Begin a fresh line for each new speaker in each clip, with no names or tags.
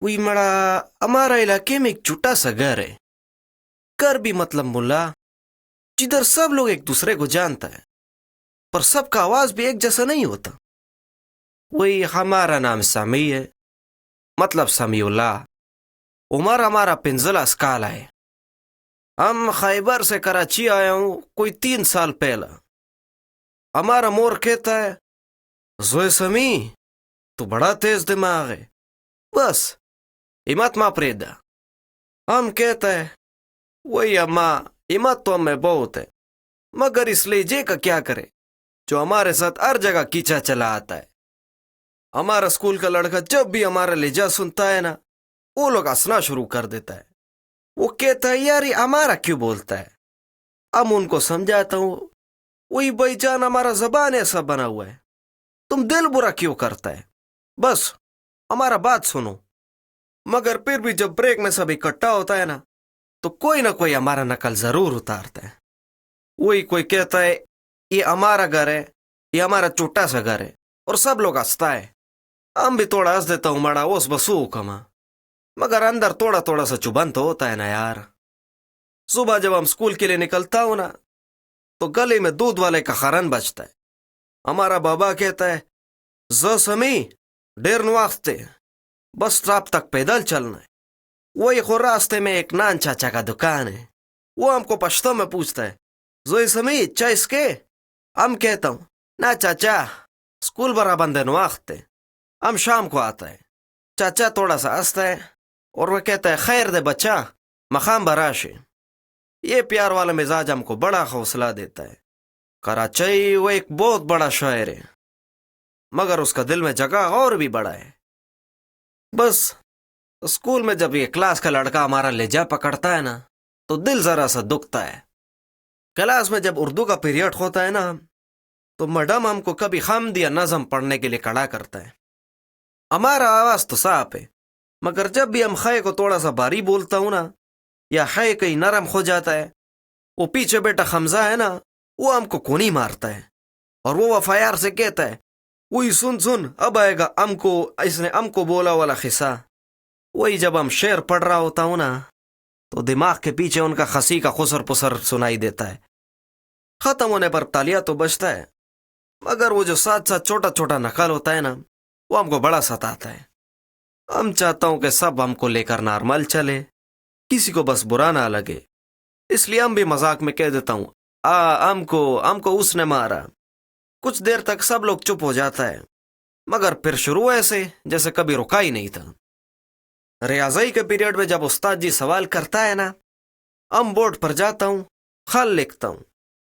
کوئی مڑا ہمارا علاقے میں ایک چھوٹا سا گھر ہے. گھر بھی مطلب ملا جدھر سب لوگ ایک دوسرے کو جانتا ہے پر سب کا آواز بھی ایک جیسا نہیں ہوتا. وہی ہمارا نام سمیع ہے، مطلب سمیع اللہ. عمر ہمارا 15 سال ہے. ہم خیبر سے کراچی آیا ہوں کوئی 3 سال پہلا. ہمارا مور کہتا ہے زوئے سمیع تو بڑا تیز دماغ ہے، بس ہمت ما پریدا. ہم کہتا ہے وہی اماں ہمت تو ہمیں بہت ہے مگر اس لہجے کا کیا کرے جو ہمارے ساتھ ہر جگہ کیچا چلا آتا ہے. ہمارا اسکول کا لڑکا جب بھی ہمارا لہجہ سنتا ہے نا وہ لوگ ہنسنا شروع کر دیتا ہے. وہ کہتا ہے یار یہ ہمارا کیوں بولتا ہے. ہم ان کو سمجھاتا ہوں وہی بھائی جان ہمارا زبان ایسا بنا ہوا ہے، تم دل برا کیوں کرتا ہے، بس ہمارا بات سنو. مگر پھر بھی جب بریک میں سب اکٹھا ہوتا ہے نا تو کوئی نہ کوئی ہمارا نقل ضرور اتارتا ہے. وہی کوئی کہتا ہے یہ ہمارا گھر ہے، یہ ہمارا چھوٹا سا گھر ہے، اور سب لوگ ہنستا ہے. ہم بھی تھوڑا ہنس دیتا ہوں مڑا اس بسو کما، مگر اندر تھوڑا تھوڑا سا چبھن تو ہوتا ہے نا یار. صبح جب ہم اسکول کے لیے نکلتا ہوں نا تو گلے میں دودھ والے کا خرن بجتا ہے. ہمارا بابا کہتا ہے ز سمیع ڈیر نواختے بس اسٹاپ تک پیدل چلنا ہے. وہی خور راستے میں ایک نان چاچا کا دکان ہے. وہ ہم کو پشتو میں پوچھتا ہے زوئی سمیع چائے اس کے. ہم کہتا ہوں نہ چاچا اسکول برا بندے نواختے. ہم شام کو آتا ہے. چاچا تھوڑا سا ہنستا ہے اور وہ کہتا ہے خیر دے بچہ مقام براشے. یہ پیار والا مزاج ہم کو بڑا حوصلہ دیتا ہے. کراچی وہ ایک بہت بڑا شاعر ہے مگر اس کا دل میں جگہ اور بھی بڑا ہے. بس اسکول میں جب یہ کلاس کا لڑکا ہمارا لہجہ پکڑتا ہے نا تو دل ذرا سا دکھتا ہے. کلاس میں جب اردو کا پیریڈ ہوتا ہے نا تو میڈم ہم کو کبھی حمد یا نظم پڑھنے کے لیے کھڑا کرتا ہے. ہمارا آواز تو صاف ہے مگر جب بھی ہم خے کو تھوڑا سا بھاری بولتا ہوں نا یا خے کہیں نرم ہو جاتا ہے، وہ پیچھے بیٹا حمزہ ہے نا وہ ہم کو کونی مارتا ہے اور وہ وفایار سے کہتا ہے وہی سن سن اب آئے گا ہم کو اس نے ہم کو بولا والا قصہ. وہی جب ہم شعر پڑھ رہا ہوتا ہوں نا تو دماغ کے پیچھے ان کا خسی کا خسر پسر سنائی دیتا ہے. ختم ہونے پر تالیہ تو بجتا ہے مگر وہ جو ساتھ ساتھ چھوٹا چھوٹا نقل ہوتا ہے نا وہ ہم کو بڑا ستاتا ہے. ہم چاہتا ہوں کہ سب ہم کو لے کر نارمل چلے، کسی کو بس برا نہ لگے. اس لیے ہم بھی مذاق میں کہہ دیتا ہوں ہم کو اس نے مارا. کچھ دیر تک سب لوگ چپ ہو جاتا ہے مگر پھر شروع ایسے جیسے کبھی رکا ہی نہیں تھا. ریاضی کے پیریڈ میں جب استاد جی سوال کرتا ہے نا ہم بورڈ پر جاتا ہوں خال لکھتا ہوں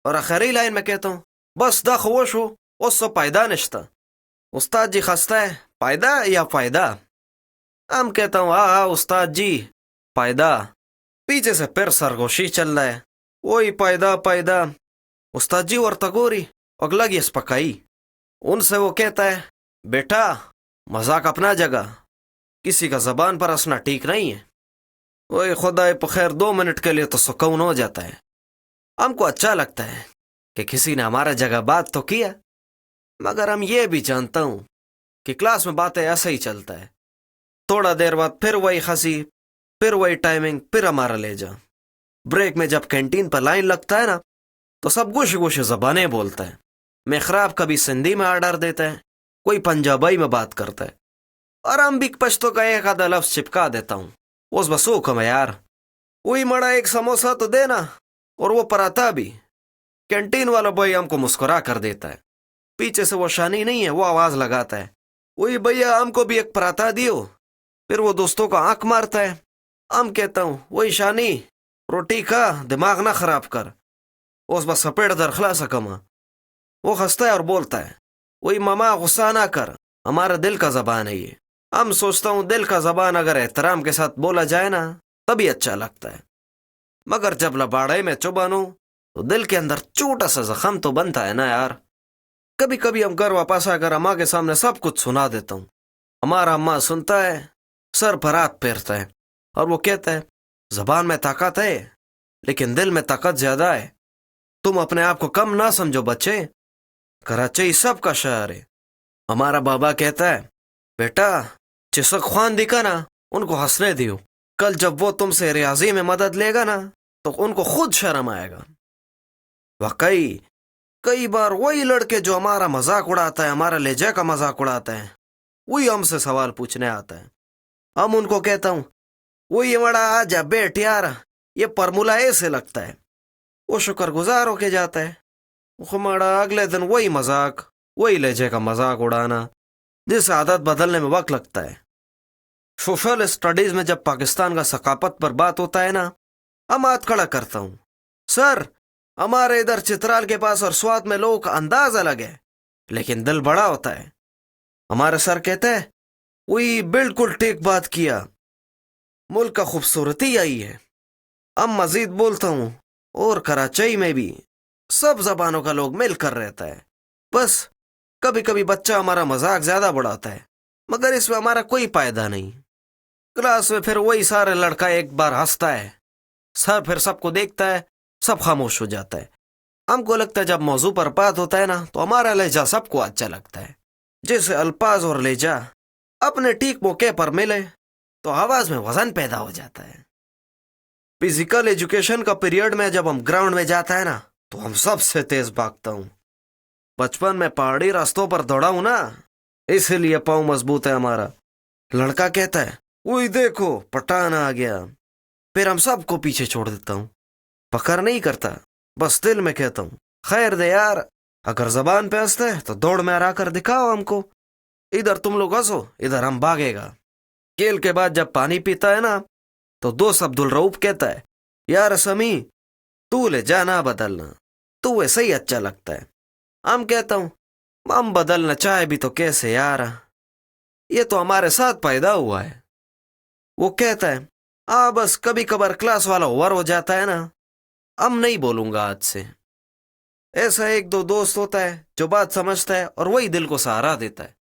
اور آخری لائن میں کہتا ہوں بس دا خوش ہو اس سے پائدہ نشتا. استاد جی خستا ہے پائدہ یا فائدہ. ہم کہتا ہوں ہاں استاد جی پائدہ. پیچھے سے پھر سرگوشی چل رہا ہے وہی پائدہ پائدہ. استاد جی اور تگوری اگلگ اس پکائی. ان سے وہ کہتا ہے بیٹا مذاق اپنا جگہ، کسی کا زبان پر ہنسنا ٹھیک نہیں ہے. وہی خدا بخیر 2 منٹ کے لیے تو سکون ہو جاتا ہے. ہم کو اچھا لگتا ہے کہ کسی نے ہمارا جگہ بات تو کیا، مگر ہم یہ بھی جانتا ہوں کہ کلاس میں باتیں ایسا ہی چلتا ہے. تھوڑا دیر بعد پھر وہی ہنسی، پھر وہی ٹائمنگ، پھر ہمارا لے جا. بریک میں جب کینٹین پر لائن لگتا ہے نا تو سب گوشے گوشے زبانیں بولتا ہے. محراب کبھی سندھی میں آرڈر دیتا ہے، کوئی پنجابی میں بات کرتا ہے اور ہم بھی پشتو کا ایک آدھا لفظ چپکا دیتا ہوں. اس بسو کم یار وہی مڑا ایک سموسہ تو دینا اور وہ پراٹھا بھی. کینٹین والا بھائی ہم کو مسکرا کر دیتا ہے. پیچھے سے وہ شانی نہیں ہے وہ آواز لگاتا ہے وہی بھیا ہم کو بھی ایک پراٹھا دیو. پھر وہ دوستوں کا آنکھ مارتا ہے. ہم کہتا ہوں وہی شانی روٹی کھا دماغ نہ خراب کر. اس بس سپیڑ در خلا سکما. وہ ہنستا ہے اور بولتا ہے وہی ماما غصہ نہ کر، ہمارا دل کا زبان ہے یہ. ہم سوچتا ہوں دل کا زبان اگر احترام کے ساتھ بولا جائے نا تبھی اچھا لگتا ہے، مگر جب لباڑے میں چبانوں تو دل کے اندر چھوٹا سا زخم تو بنتا ہے نا یار. کبھی کبھی ہم گھر واپس آ کر اماں کے سامنے سب کچھ سنا دیتا ہوں. ہمارا اماں سنتا ہے، سر پر ہاتھ پھیرتا ہے اور وہ کہتا ہے زبان میں طاقت ہے لیکن دل میں طاقت زیادہ ہے. تم اپنے آپ کو کم نہ سمجھو بچے، کراچی سب کا شہر ہے. ہمارا بابا کہتا ہے بیٹا چسک خوان دکھا نا ان کو ہنسنے دیو. کل جب وہ تم سے ریاضی میں مدد لے گا نا تو ان کو خود شرم آئے گا. واقعی کئی بار وہی لڑکے جو ہمارا مذاق اڑاتا ہے، ہمارا لہجہ کا مذاق اڑاتا ہے، وہی ہم سے سوال پوچھنے آتا ہے. ہم ان کو کہتا ہوں وہی بڑا آجا بیٹھ یار، یہ پرمولا ایسے لگتا ہے. وہ شکر گزار ہو کے جاتا ہے. ہمارا اگلے دن وہی مذاق، وہی لہجے کا مذاق اڑانا، جس سے عادت بدلنے میں وقت لگتا ہے. سوشل اسٹڈیز میں جب پاکستان کا ثقافت پر بات ہوتا ہے نا، ہم ہاتھ کھڑا کرتا ہوں. سر ہمارے ادھر چترال کے پاس اور سوات میں لوگوں کا انداز الگ ہے، لیکن دل بڑا ہوتا ہے. ہمارے سر کہتے ہیں وہی بالکل ٹھیک بات کیا، ملک کا خوبصورتی آئی ہے. اب مزید بولتا ہوں اور کراچی میں بھی سب زبانوں کا لوگ مل کر رہتا ہے. بس کبھی کبھی بچہ ہمارا مذاق زیادہ بڑھاتا ہے، مگر اس میں ہمارا کوئی فائدہ نہیں. کلاس میں پھر وہی سارے لڑکا ایک بار ہنستا ہے، سر پھر سب کو دیکھتا ہے، سب خاموش ہو جاتا ہے. ہم کو لگتا ہے جب موضوع پر بات ہوتا ہے نا تو ہمارا لہجہ سب کو اچھا لگتا ہے. جیسے الفاظ اور لہجہ اپنے ٹھیک موقع پر ملے تو آواز میں وزن پیدا ہو جاتا ہے. فزیکل ایجوکیشن کا پیریڈ میں جب ہم گراؤنڈ میں جاتا ہے نا تو ہم سب سے تیز بھاگتا ہوں. بچپن میں پہاڑی راستوں پر دوڑا ہوں نا، اسی لیے پاؤں مضبوط ہے ہمارا. لڑکا کہتا ہے وہی دیکھو پٹھان آ گیا، پھر ہم سب کو پیچھے چھوڑ دیتا ہوں. پکڑ نہیں کرتا، بس دل میں کہتا ہوں خیر دے یار، اگر زبان پہ ہنستے تو دوڑ میں ہرا کر دکھاؤ ہم کو. ادھر تم لوگ ہنسو، ادھر ہم بھاگے گا. کھیل کے بعد جب پانی پیتا ہے نا تو دوست عبدالرؤف کہتا ہے یار سمی تو لے جانا بدلنا، تو ویسے ہی اچھا لگتا ہے. ہم کہتا ہوں ہم بدلنا چاہے بھی تو کیسے یار، یہ تو ہمارے ساتھ پیدا ہوا ہے. وہ کہتا ہے ہاں بس کبھی کبھار کلاس والا اوور ہو جاتا ہے نا، ہم نہیں بولوں گا آج سے. ایسا ایک دو دوست ہوتا ہے جو بات سمجھتا ہے اور وہی دل کو سہارا دیتا ہے.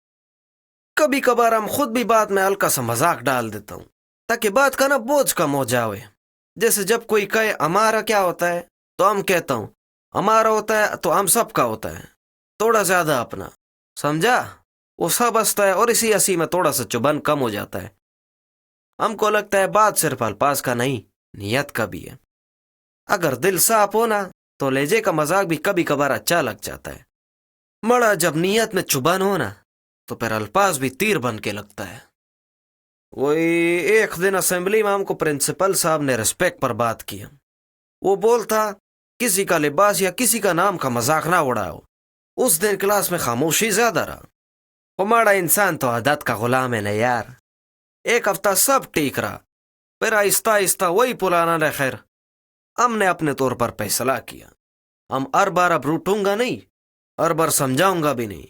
کبھی کبھار ہم خود بھی بات میں ہلکا سا مذاق ڈال دیتا ہوں تاکہ بات کا نا بوجھ کم ہو جاوے. جیسے جب کوئی کہے ہمارا کیا ہوتا ہے تو ہم کہتا ہوں ہمارا ہوتا ہے تو ہم سب کا ہوتا ہے، تھوڑا زیادہ اپنا، سمجھا؟ وہ سب ہنستا ہے اور اسی ہنسی میں تھوڑا سا چبھن کم ہو جاتا ہے. ہم کو لگتا ہے بات صرف الفاظ کا نہیں، نیت کا بھی ہے. اگر دل صاف ہونا تو لہجے کا مذاق بھی کبھی کبھار اچھا لگ جاتا ہے. مڑا جب نیت میں چبھن ہونا تو پھر الفاظ بھی تیر بن کے لگتا ہے. وہی ایک دن اسمبلی میں ہم کو پرنسپل صاحب نے ریسپیکٹ پر بات کیا. وہ بولتا کسی کا لباس یا کسی کا نام کا مذاق نہ اڑاؤ. اس دن کلاس میں خاموشی زیادہ رہا. ہمارا انسان تو عادت کا غلام ہے نا یار. ایک ہفتہ سب ٹھیک رہا، پھر آہستہ آہستہ وہی پرانا رخیر. ہم نے اپنے طور پر فیصلہ کیا ہم ہر بار اب روٹوں گا نہیں، ہر بار سمجھاؤں گا بھی نہیں.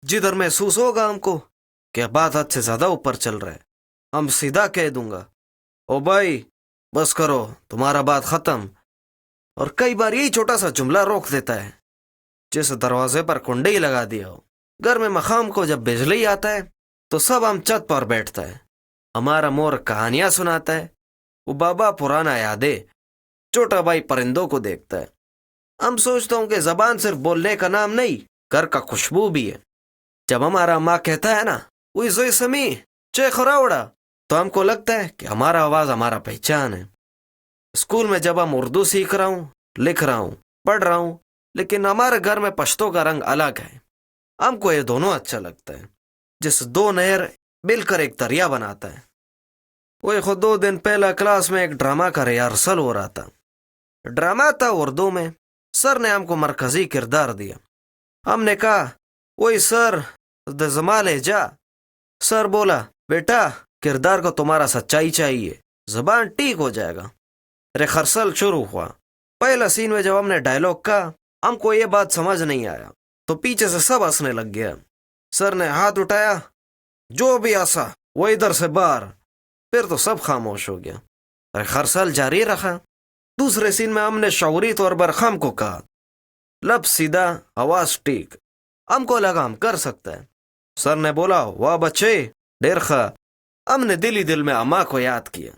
جدھر محسوس ہوگا ہم کو کہ بات حد سے زیادہ اوپر چل رہا ہے، ہم سیدھا کہہ دوں گا او بھائی بس کرو تمہارا بات ختم. اور کئی بار یہی چھوٹا سا جملہ روک دیتا ہے، جیسے دروازے پر کنڈی لگا دیا ہو. گھر میں مقام کو جب بجلی آتا ہے تو سب ہم چھت پر بیٹھتا ہے. ہمارا مور کہانیاں سناتا ہے، وہ بابا پرانا یادیں. چھوٹا بھائی پرندوں کو دیکھتا ہے. ہم سوچتا ہوں کہ زبان صرف بولنے کا نام نہیں، گھر کا خوشبو بھی ہے. جب ہمارا ماں کہتا ہے نا وہی زوئی سمی چے خراوڑا تو ہم کو لگتا ہے کہ ہمارا آواز ہمارا پہچان ہے. اسکول میں جب ہم اردو سیکھ رہا ہوں، لکھ رہا ہوں، پڑھ رہا ہوں، لیکن ہمارے گھر میں پشتوں کا رنگ الگ ہے. ہم کو یہ دونوں اچھا لگتا ہے، جس دو نہر مل کر ایک دریا بناتا ہے. وہ خود 2 دن پہلا کلاس میں ایک ڈرامہ کا ریہرسل ہو رہا تھا. ڈرامہ تھا اردو میں. سر نے ہم کو مرکزی کردار دیا. ہم نے کہا وہی سر زمال ہے جا. سر بولا بیٹا کردار کو تمہارا سچائی چاہیے، زبان ٹھیک ہو جائے گا. ریہرسل شروع ہوا. پہلا سین میں جب ہم نے ڈائلاگ کہا ہم کو یہ بات سمجھ نہیں آیا تو پیچھے سے سب ہنسنے لگ گیا. سر نے ہاتھ اٹھایا، جو بھی ہنسا وہ ادھر سے باہر. پھر تو سب خاموش ہو گیا. ریہرسل جاری رکھا. دوسرے سین میں ہم نے شعوری طور پر خم کو کہا، لب سیدھا، آواز ٹھیک. ہم کو لگا ہم کر سکتا ہے. سر نے بولا واہ بچے ڈیر خواہ. ہم نے دل ہی دل میں اماں کو یاد کیا.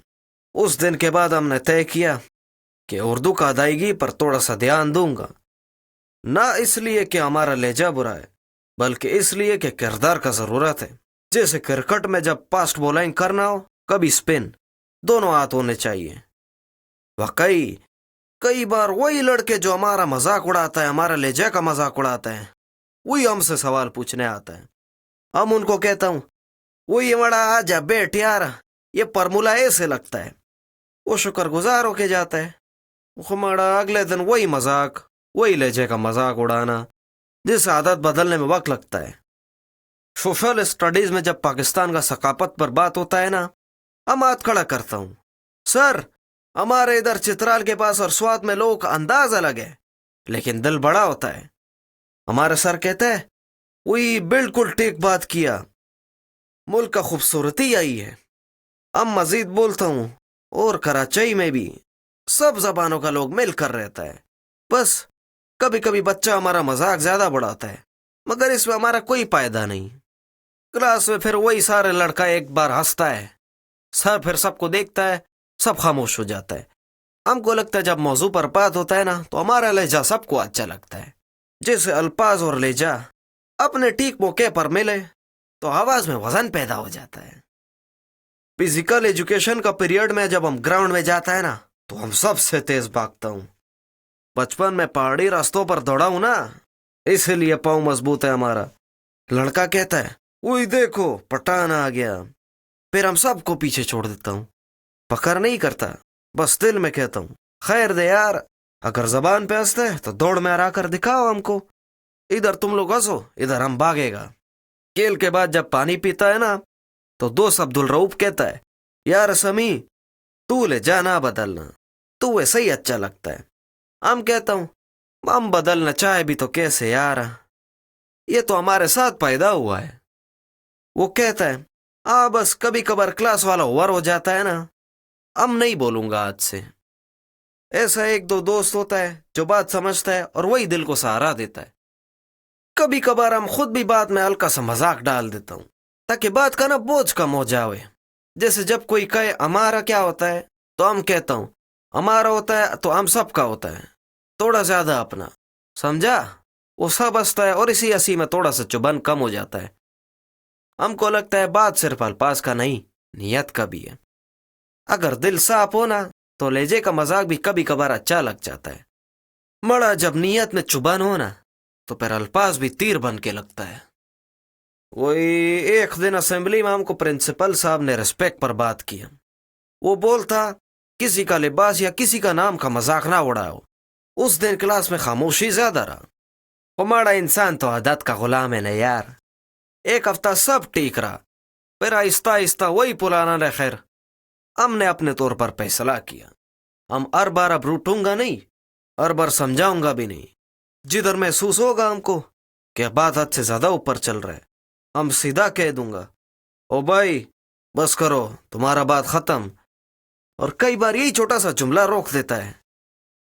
اس دن کے بعد ہم نے طے کیا کہ اردو کا ادائیگی پر تھوڑا سا دھیان دوں گا، نہ اس لیے کہ ہمارا لہجہ برا ہے بلکہ اس لیے کہ کردار کا ضرورت ہے. جیسے کرکٹ میں جب فاسٹ بولنگ کرنا ہو कभी स्पिन, दोनों हाथ होने चाहिए। वाकई कई बार वही लड़के जो हमारा मजाक उड़ाता है, हमारा लहजे का मजाक उड़ाता है, वही हमसे सवाल पूछने आता है। हम उनको कहता हूँ, वही बड़ा आजा बैठ यार, ये फॉर्मूला ऐसे लगता है। वो शुक्रगुजार होके जाता है। हमारा अगले दिन वही मजाक, वही लहजे का मजाक उड़ाना, जिस आदत बदलने में वक्त लगता है। सोशल स्टडीज में जब पाकिस्तान का सकाफत पर बात होता है ना, हम हाथ खड़ा करता हूँ, सर हमारे इधर चित्राल के पास और स्वात में लोगों का अंदाज अलग है, लेकिन दिल बड़ा होता है। हमारा सर कहता है, वही बिल्कुल ठीक बात किया, मुल्क का खूबसूरती आई है। अब मजीद बोलता हूँ, और कराची में भी सब जबानों का लोग मिलकर रहता है। बस कभी कभी बच्चा हमारा मजाक ज्यादा बढ़ाता है, मगर इसमें हमारा कोई फायदा नहीं। क्लास में फिर वही सारे लड़का एक बार हंसता है, सर फिर सबको देखता है, सब खामोश हो जाता है। हमको लगता है जब मौजू पर बात होता है ना, तो हमारा लहजा सबको अच्छा लगता है। जैसे अल्फाज और लहजा अपने ठीक मौके पर मिले तो आवाज में वजन पैदा हो जाता है। फिजिकल एजुकेशन का पीरियड में जब हम ग्राउंड में जाता है ना, तो हम सबसे तेज भागता हूँ। बचपन में पहाड़ी रास्तों पर दौड़ा हूं ना, इसलिए पाँव मजबूत है हमारा। लड़का कहता है, वही देखो पठान आ गया, फिर हम सबको पीछे छोड़ देता हूँ। पकड़ नहीं करता, बस दिल में कहता हूँ, खैर दे यार, अगर जबान पे हंसते है तो दौड़ में हरा कर दिखाओ हमको। इधर तुम लोग हंसो, इधर हम भागेगा। खेल के बाद जब पानी पीता है ना, तो दोस्त अब्दुल रऊफ कहता है, यार समी तू ले जाना बदलना, तू वैसे ही अच्छा लगता है। हम कहता हूँ, हम बदलना चाहे भी तो कैसे यार, ये तो हमारे साथ पैदा हुआ है। वो कहता है, हाँ बस कभी कभार क्लास वाला ओवर हो जाता है ना, हम नहीं बोलूंगा आज से। ऐसा एक दो दोस्त होता है जो बात समझता है और वही दिल को सहारा देता है। कभी कभार हम खुद भी बात में हल्का सा मजाक डाल देता हूँ, ताकि बात का ना बोझ कम हो जाए। जैसे जब कोई कहे हमारा क्या होता है, तो हम कहता हूँ, हमारा होता है तो हम सबका होता है, थोड़ा ज्यादा अपना, समझा? वो सब हंसता है और इसी हंसी में थोड़ा सा चुभन कम हो जाता है। हमको लगता है बात सिर्फ अल्फाज का नहीं, नियत का भी है। अगर दिल साफ हो ना, तो लहजे का मजाक भी कभी कभार अच्छा लग जाता है। मड़ा जब नियत में चुभन हो ना, तो फिर अल्फाज भी तीर बन के लगता है। वही एक दिन असेंबली में हमको प्रिंसिपल साहब ने रिस्पेक्ट पर बात किया। वो बोलता, किसी का लिबास या किसी का नाम का मजाक ना उड़ाओ। उस दिन क्लास में खामोशी ज्यादा रहा। हमारा इंसान तो आदत का गुलाम है ना यार। एक हफ्ता सब ठीक रहा, फिर आहिस्ता आहिस्ता वही पुराना रखैर। हमने अपने तौर पर फैसला किया, हम हर बार अब रूठूंगा नहीं, हर बार समझाऊंगा भी नहीं। जिधर महसूस होगा हमको कि बात हद से ज्यादा ऊपर चल रहा है, हम सीधा कह दूंगा, ओ भाई बस करो, तुम्हारा बात खत्म। और कई बार यही छोटा सा जुमला रोक देता है,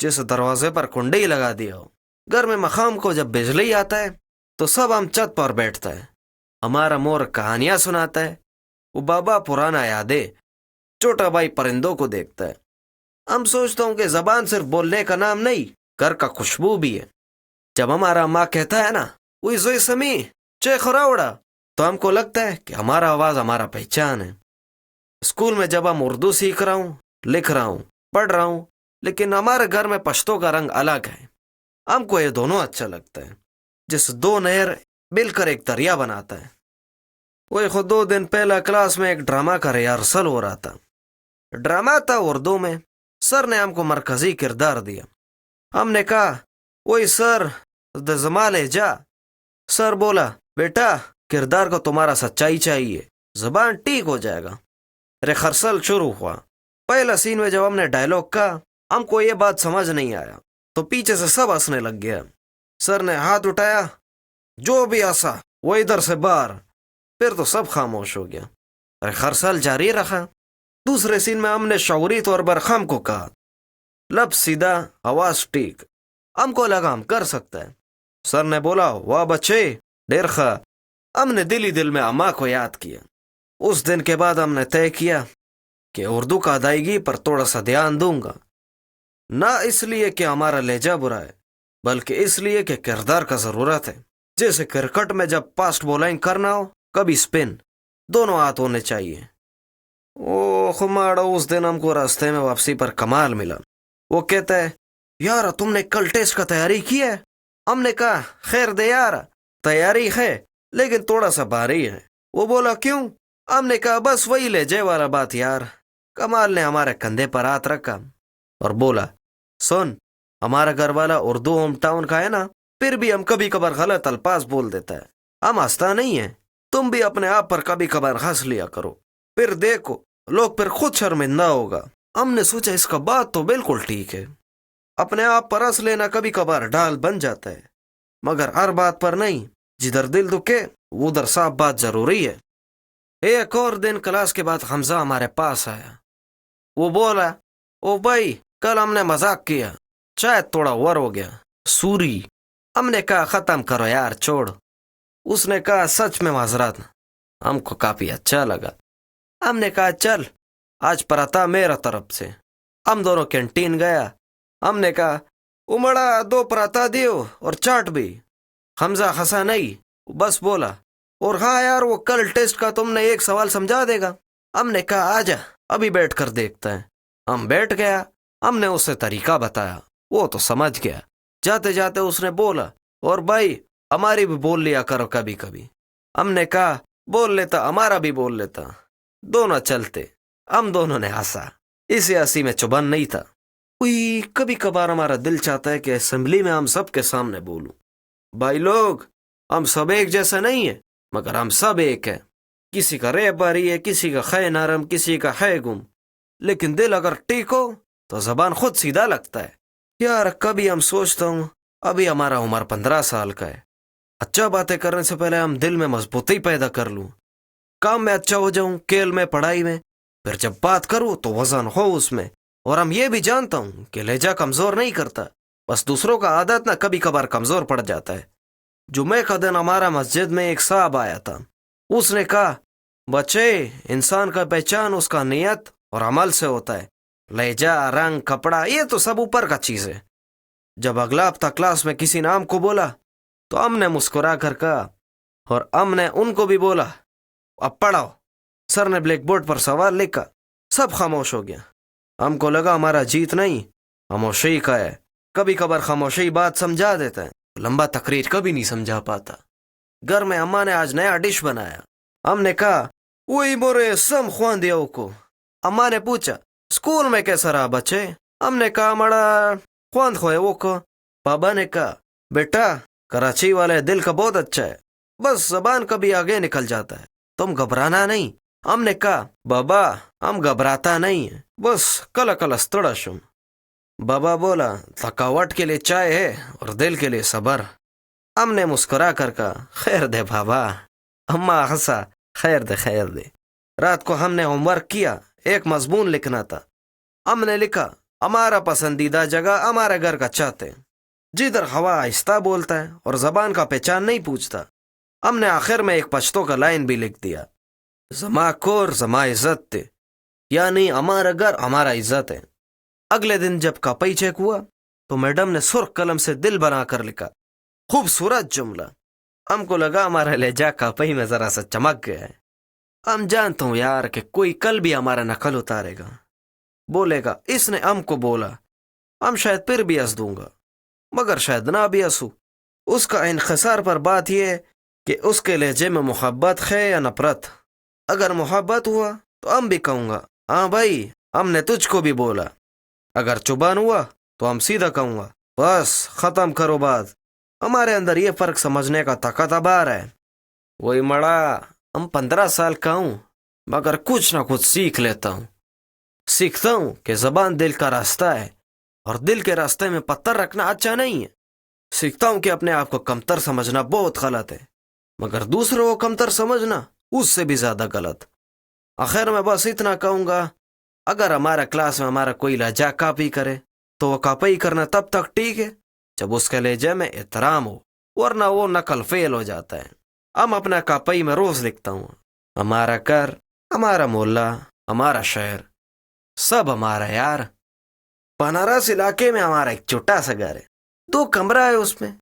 जैसे दरवाजे पर कुंडी ही लगा दिया हो। घर में मकाम को जब बिजली आता है तो सब हम छत पर बैठता है। हमारा मोर कहानियां सुनाता है, वो बाबा पुराना यादें। छोटा भाई परिंदों को देखता है। हम सोचता हूँ कि जबान सिर्फ बोलने का नाम नहीं, घर का खुशबू भी है। जब हमारा माँ कहता है ना, वही जोई समी चे खरावड़ा, तो हमको लगता है कि हमारा आवाज हमारा पहचान है। स्कूल में जब हम उर्दू सीख रहा हूँ, लिख रहा हूँ, पढ़ रहा हूँ, लेकिन हमारे घर में पश्तो का रंग अलग है। हमको ये दोनों अच्छा लगता है, जिस दो नहर मिलकर एक दरिया बनाता है। वही खुद 2 दिन पहला क्लास में एक ड्रामा का रिहर्सल हो रहा था। ड्रामा था उर्दू में। सर ने हमको मरकजी किरदार दिया। हमने कहा, वही सर जमाल जा। सर बोला, बेटा किरदार को तुम्हारा सच्चाई चाहिए, जबान ठीक हो जाएगा। रिहर्सल शुरू हुआ। पहला सीन में जब हमने डायलॉग कहा, हमको ये बात समझ नहीं आया, तो पीछे से सब हंसने लग गया। सर ने हाथ उठाया, जो भी हंसा वो इधर से बाहर। फिर तो सब खामोश हो गया। रिहर्सल जारी रखा। दूसरे सीन में हमने शौरी तौर पर खम को कहा, लब सीधा, आवाज ठीक। हमको लगा हम कर सकते हैं। सर ने बोला, वाह बच्चे डेर खा। हमने दिल ही दिल में अम्मा को याद किया। उस दिन के बाद हमने तय किया कि उर्दू का अदायगी पर थोड़ा सा ध्यान दूंगा, ना इसलिए कि हमारा लहजा बुरा है, बल्कि इसलिए कि किरदार का जरूरत है। जैसे क्रिकेट में जब फास्ट बॉलिंग करना हो, कभी स्पिन, दोनों हाथ होने चाहिए। ओ खुमाड़ा, उस दिन हमको रास्ते में वापसी पर कमाल मिला। वो कहता है, यार तुमने कल टेस्ट का तैयारी की है? हमने कहा खैर दे यार, तैयारी है लेकिन थोड़ा सा भारी है। वो बोला क्यों? हमने कहा बस वही ले जाए वाला बात यार। कमाल ने हमारे कंधे पर हाथ रखा और बोला, सुन, हमारा घर वाला उर्दू होम टाउन का है ना, फिर भी हम कभी कभार गलत अल्फाज बोल देता है। हम हंसता नहीं है, तुम भी अपने आप पर कभी कभार हंस लिया करो, फिर देखो लोग फिर खुद शर्मिंदा होगा। हमने सोचा इसका बात तो बिल्कुल ठीक है, अपने आप पर हंस लेना कभी कभार ढाल बन जाता है, मगर हर बात पर नहीं। जिधर दिल दुखे उधर साफ बात जरूरी है। एक और दिन क्लास के बाद हमजा हमारे पास आया। वो बोला, ओ भाई कल हमने मजाक किया, शायद थोड़ा ओवर हो गया, सूरी। हमने कहा खत्म करो यार, छोड़। उसने कहा सच में माजरत। हमको काफी अच्छा लगा। हमने कहा चल आज पराठा मेरा तरफ से। हम दोनों कैंटीन गया। हमने कहा उमड़ा 2 पराठा दियो और चाट भी। हमजा हंसा नहीं, बस बोला, और हाँ यार वो कल टेस्ट का तुमने एक सवाल समझा देगा। हमने कहा आजा अभी बैठ कर देखते हैं। हम बैठ गया। हमने उसे तरीका बताया, वो तो समझ गया। जाते जाते उसने बोला, और भाई हमारी भी बोल लिया करो कभी कभी। हमने कहा बोल लेता, हमारा भी बोल लेता, दोनों चलते। हम दोनों ने हंसा, इस हंसी में चुभन नहीं था। कोई कभी कभार हमारा दिल चाहता है कि असेंबली में हम सबके सामने बोलूं, भाई लोग हम सब एक जैसा नहीं है, मगर हम सब एक है। किसी का रे बारी है, किसी का खे नरम, किसी का है गुम, लेकिन दिल अगर ठीक हो तो जबान खुद सीधा लगता है। यार कभी हम सोचता हूँ अभी हमारा उम्र 15 साल का है। अच्छा बातें करने से पहले हम दिल में मजबूती पैदा कर लूं, काम में अच्छा हो जाऊं, खेल में, पढ़ाई में, फिर जब बात करूं तो वजन हो उसमें। और हम ये भी जानता हूं कि लहजा कमजोर नहीं करता, बस दूसरों का आदत ना कभी कभार कमजोर पड़ जाता है। जुमे का दिन हमारा मस्जिद में एक साहब आया था। उसने कहा, बच्चे इंसान का पहचान उसका नियत और अमल से होता है, लहजा, रंग, कपड़ा ये तो सब ऊपर का चीज है। जब अगला हफ्ता क्लास में किसी नाम को बोला तो हमने मुस्कुरा कर कहा, और हमने उनको भी बोला, अब पढ़ाओ। सर ने ब्लैक बोर्ड पर सवाल लिखा। सब खामोश हो गया। हमको लगा हमारा जीत नहीं, खामोशी का है। कभी कभार खामोशी बात समझा देता है, लंबा तकरीर कभी नहीं समझा पाता। घर में अम्मा ने आज नया डिश बनाया। हमने कहा वही मोरे सम खुआन दिया को। अम्मा ने पूछा स्कूल में कैसा रहा बच्चे? हमने कहा मड़ा खुआन खोए वो को। पापा ने कहा बेटा कराची वाले दिल का बहुत अच्छा है, बस जबान कभी आगे निकल जाता है, तुम घबराना नहीं। हमने कहा बाबा हम घबराता नहीं है, बस कल कलस्तड़शुम। बाबा बोला थकावट के लिए चाय है और दिल के लिए सबर। हमने मुस्कुरा कर कहा खैर दे बाबा। अम्मा हंसा, खैर दे खैर दे। रात को हमने होमवर्क किया, एक मजमून लिखना था। हमने लिखा हमारा पसंदीदा जगह हमारे घर का छत है, जिधर हवा आहिस्ता बोलता है और जबान का पहचान नहीं पूछता। हमने आखिर में एक पश्तो का लाइन भी लिख दिया, जमा कोर जमा इज्जत थे, यानी हमारा घर हमारा इज्जत है। अगले दिन जब कॉपी चेक हुआ तो मैडम ने सुर्ख कलम से दिल बनाकर लिखा, खूबसूरत जुमला। हमको लगा हमारा लहजा कॉपी में जरा सा चमक गया है। हम जानता हूँ यार कि कोई कल भी हमारा नकल उतारेगा, बोलेगा इसने हमको बोला। हम शायद फिर भी हंस दूंगा, मगर शायद ना भी हंसू। उसका इनखसार पर बात यह है कि उसके लहजे में मोहब्बत है या नफरत। अगर मोहब्बत हुआ तो हम भी कहूँगा हाँ भाई हमने तुझको भी बोला। अगर चुबान हुआ तो हम सीधा कहूँगा बस खत्म करो बात। हमारे अंदर ये फर्क समझने का ताकत अबार है। वही मड़ा हम 15 साल का हूँ, मगर कुछ ना कुछ सीख लेता हूँ। सीखता हूँ कि जबान दिल का रास्ता है और दिल के रास्ते में पत्थर रखना अच्छा नहीं है। सीखता हूँ कि अपने आप को कमतर समझना बहुत गलत है, मगर दूसरों को कमतर समझना उससे भी ज्यादा गलत। आखिर में बस इतना कहूँगा, अगर हमारा क्लास में हमारा कोई लहजा कॉपी करे तो वो कॉपी करना तब तक ठीक है जब उसके लहजे में एहतराम हो, वरना वो नकल फेल हो जाता है। हम अपना कॉपी में रोज लिखता हूँ, हमारा घर, हमारा मोहल्ला, हमारा शहर, सब हमारा यार। बनारस इलाके में हमारा एक छोटा सा घर है, 2 कमरा है उसमें।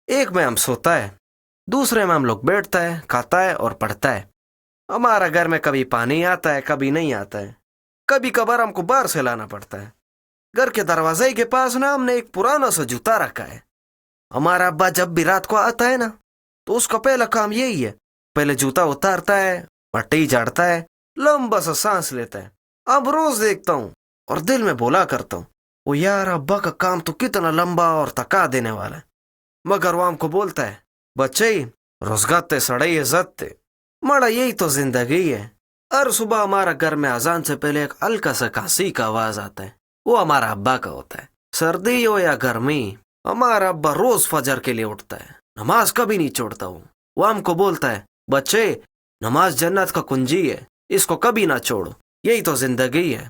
एक में हम सोता है, दूसरे में हम लोग बैठता है, खाता है और पढ़ता है। हमारा घर में कभी पानी आता है, कभी नहीं आता है, कभी कभार हमको बाहर से लाना पड़ता है। घर के दरवाजे के पास ना हमने एक पुराना सा जूता रखा है। हमारा अब्बा जब भी रात को आता है ना, तो उसका पहला काम यही है, पहले जूता उतारता है, मट्टी झाड़ता है, लंबा सा सांस लेता है। अब रोज देखता हूँ और दिल में बोला करता हूँ, वो यार अब्बा का काम तो कितना लंबा और थका देने वाला है। मगर वो हमको बोलता है, बच्चे रोजगाते सड़े इज्जत मड़ा, यही तो जिंदगी है। हर सुबह हमारा घर में अजान से पहले एक हल्का सा खांसी का आवाज आता है, वो हमारा अब्बा का होता है। सर्दी हो या गर्मी, हमारा अब्बा रोज फजर के लिए उठता है, नमाज कभी नहीं छोड़ता हूँ। वो हमको बोलता है, बच्चे नमाज जन्नत का कुंजी है, इसको कभी ना छोड़ो, यही तो जिंदगी है।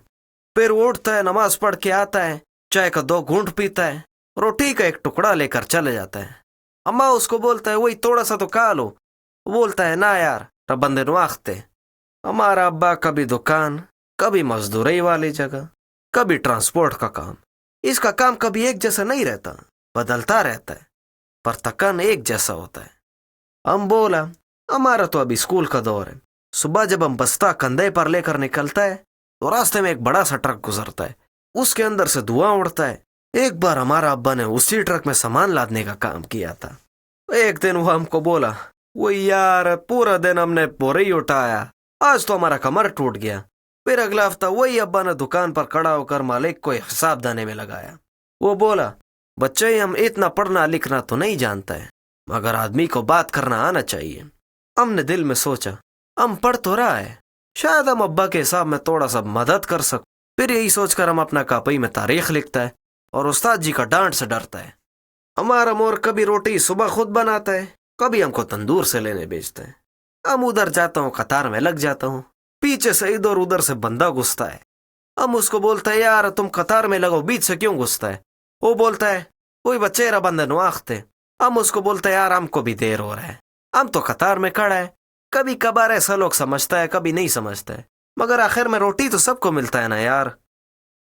फिर वो उठता है, नमाज पढ़ के आता है, चाय का 2 घूंट पीता है, रोटी का एक टुकड़ा लेकर चले जाता है। अम्मा उसको बोलता है, वही थोड़ा सा तो खा लो। वो बोलता है, ना यार रबंदे नवाख्ते। हमारा अब्बा कभी दुकान, कभी मजदूरी वाली जगह, कभी ट्रांसपोर्ट का काम। इसका काम कभी एक जैसा नहीं रहता, बदलता रहता है, पर थकान एक जैसा होता है। हम बोला, हमारा तो अभी स्कूल का दौर है। सुबह जब हम बस्ता कंधे पर लेकर निकलता है, तो रास्ते में एक बड़ा सा ट्रक गुजरता है, उसके अंदर से धुआं उड़ता है। एक बार हमारा अब्बा ने उसी ट्रक में सामान लादने का काम किया था। एक दिन वो हमको बोला, वो यार पूरा दिन हमने बोरे ही उठाया, आज तो हमारा कमर टूट गया। फिर अगला हफ्ता वही अब्बा ने दुकान पर खड़ा होकर मालिक को हिसाब देने में लगाया। वो बोला, बच्चे हम इतना पढ़ना लिखना तो नहीं जानता है, मगर आदमी को बात करना आना चाहिए। हमने दिल में सोचा, हम पढ़ तो रहा है, शायद हम अब्बा के हिसाब में थोड़ा सा मदद कर सक। फिर यही सोचकर हम अपना कापी में तारीख लिखता है और उस्ताद जी का डांट से डरता है। हमारा मोर कभी रोटी सुबह खुद बनाता है, कभी हमको तंदूर से लेने भेजता है। हम उधर जाता हूँ, कतार में लग जाता हूँ, पीछे से इधर उधर से बंदा घुसता है। हम उसको बोलते हैं, यार तुम कतार में लगो, बीच से क्यों घुसता है? वो बोलता है, कोई बच्चेरा बंदे नवाख्ते। हम उसको बोलते हैं, यार हमको भी देर हो रहा है, हम तो कतार में खड़ा है। कभी कभार ऐसा लोग समझता है, कभी नहीं समझता है, मगर आखिर में रोटी तो सबको मिलता है ना यार।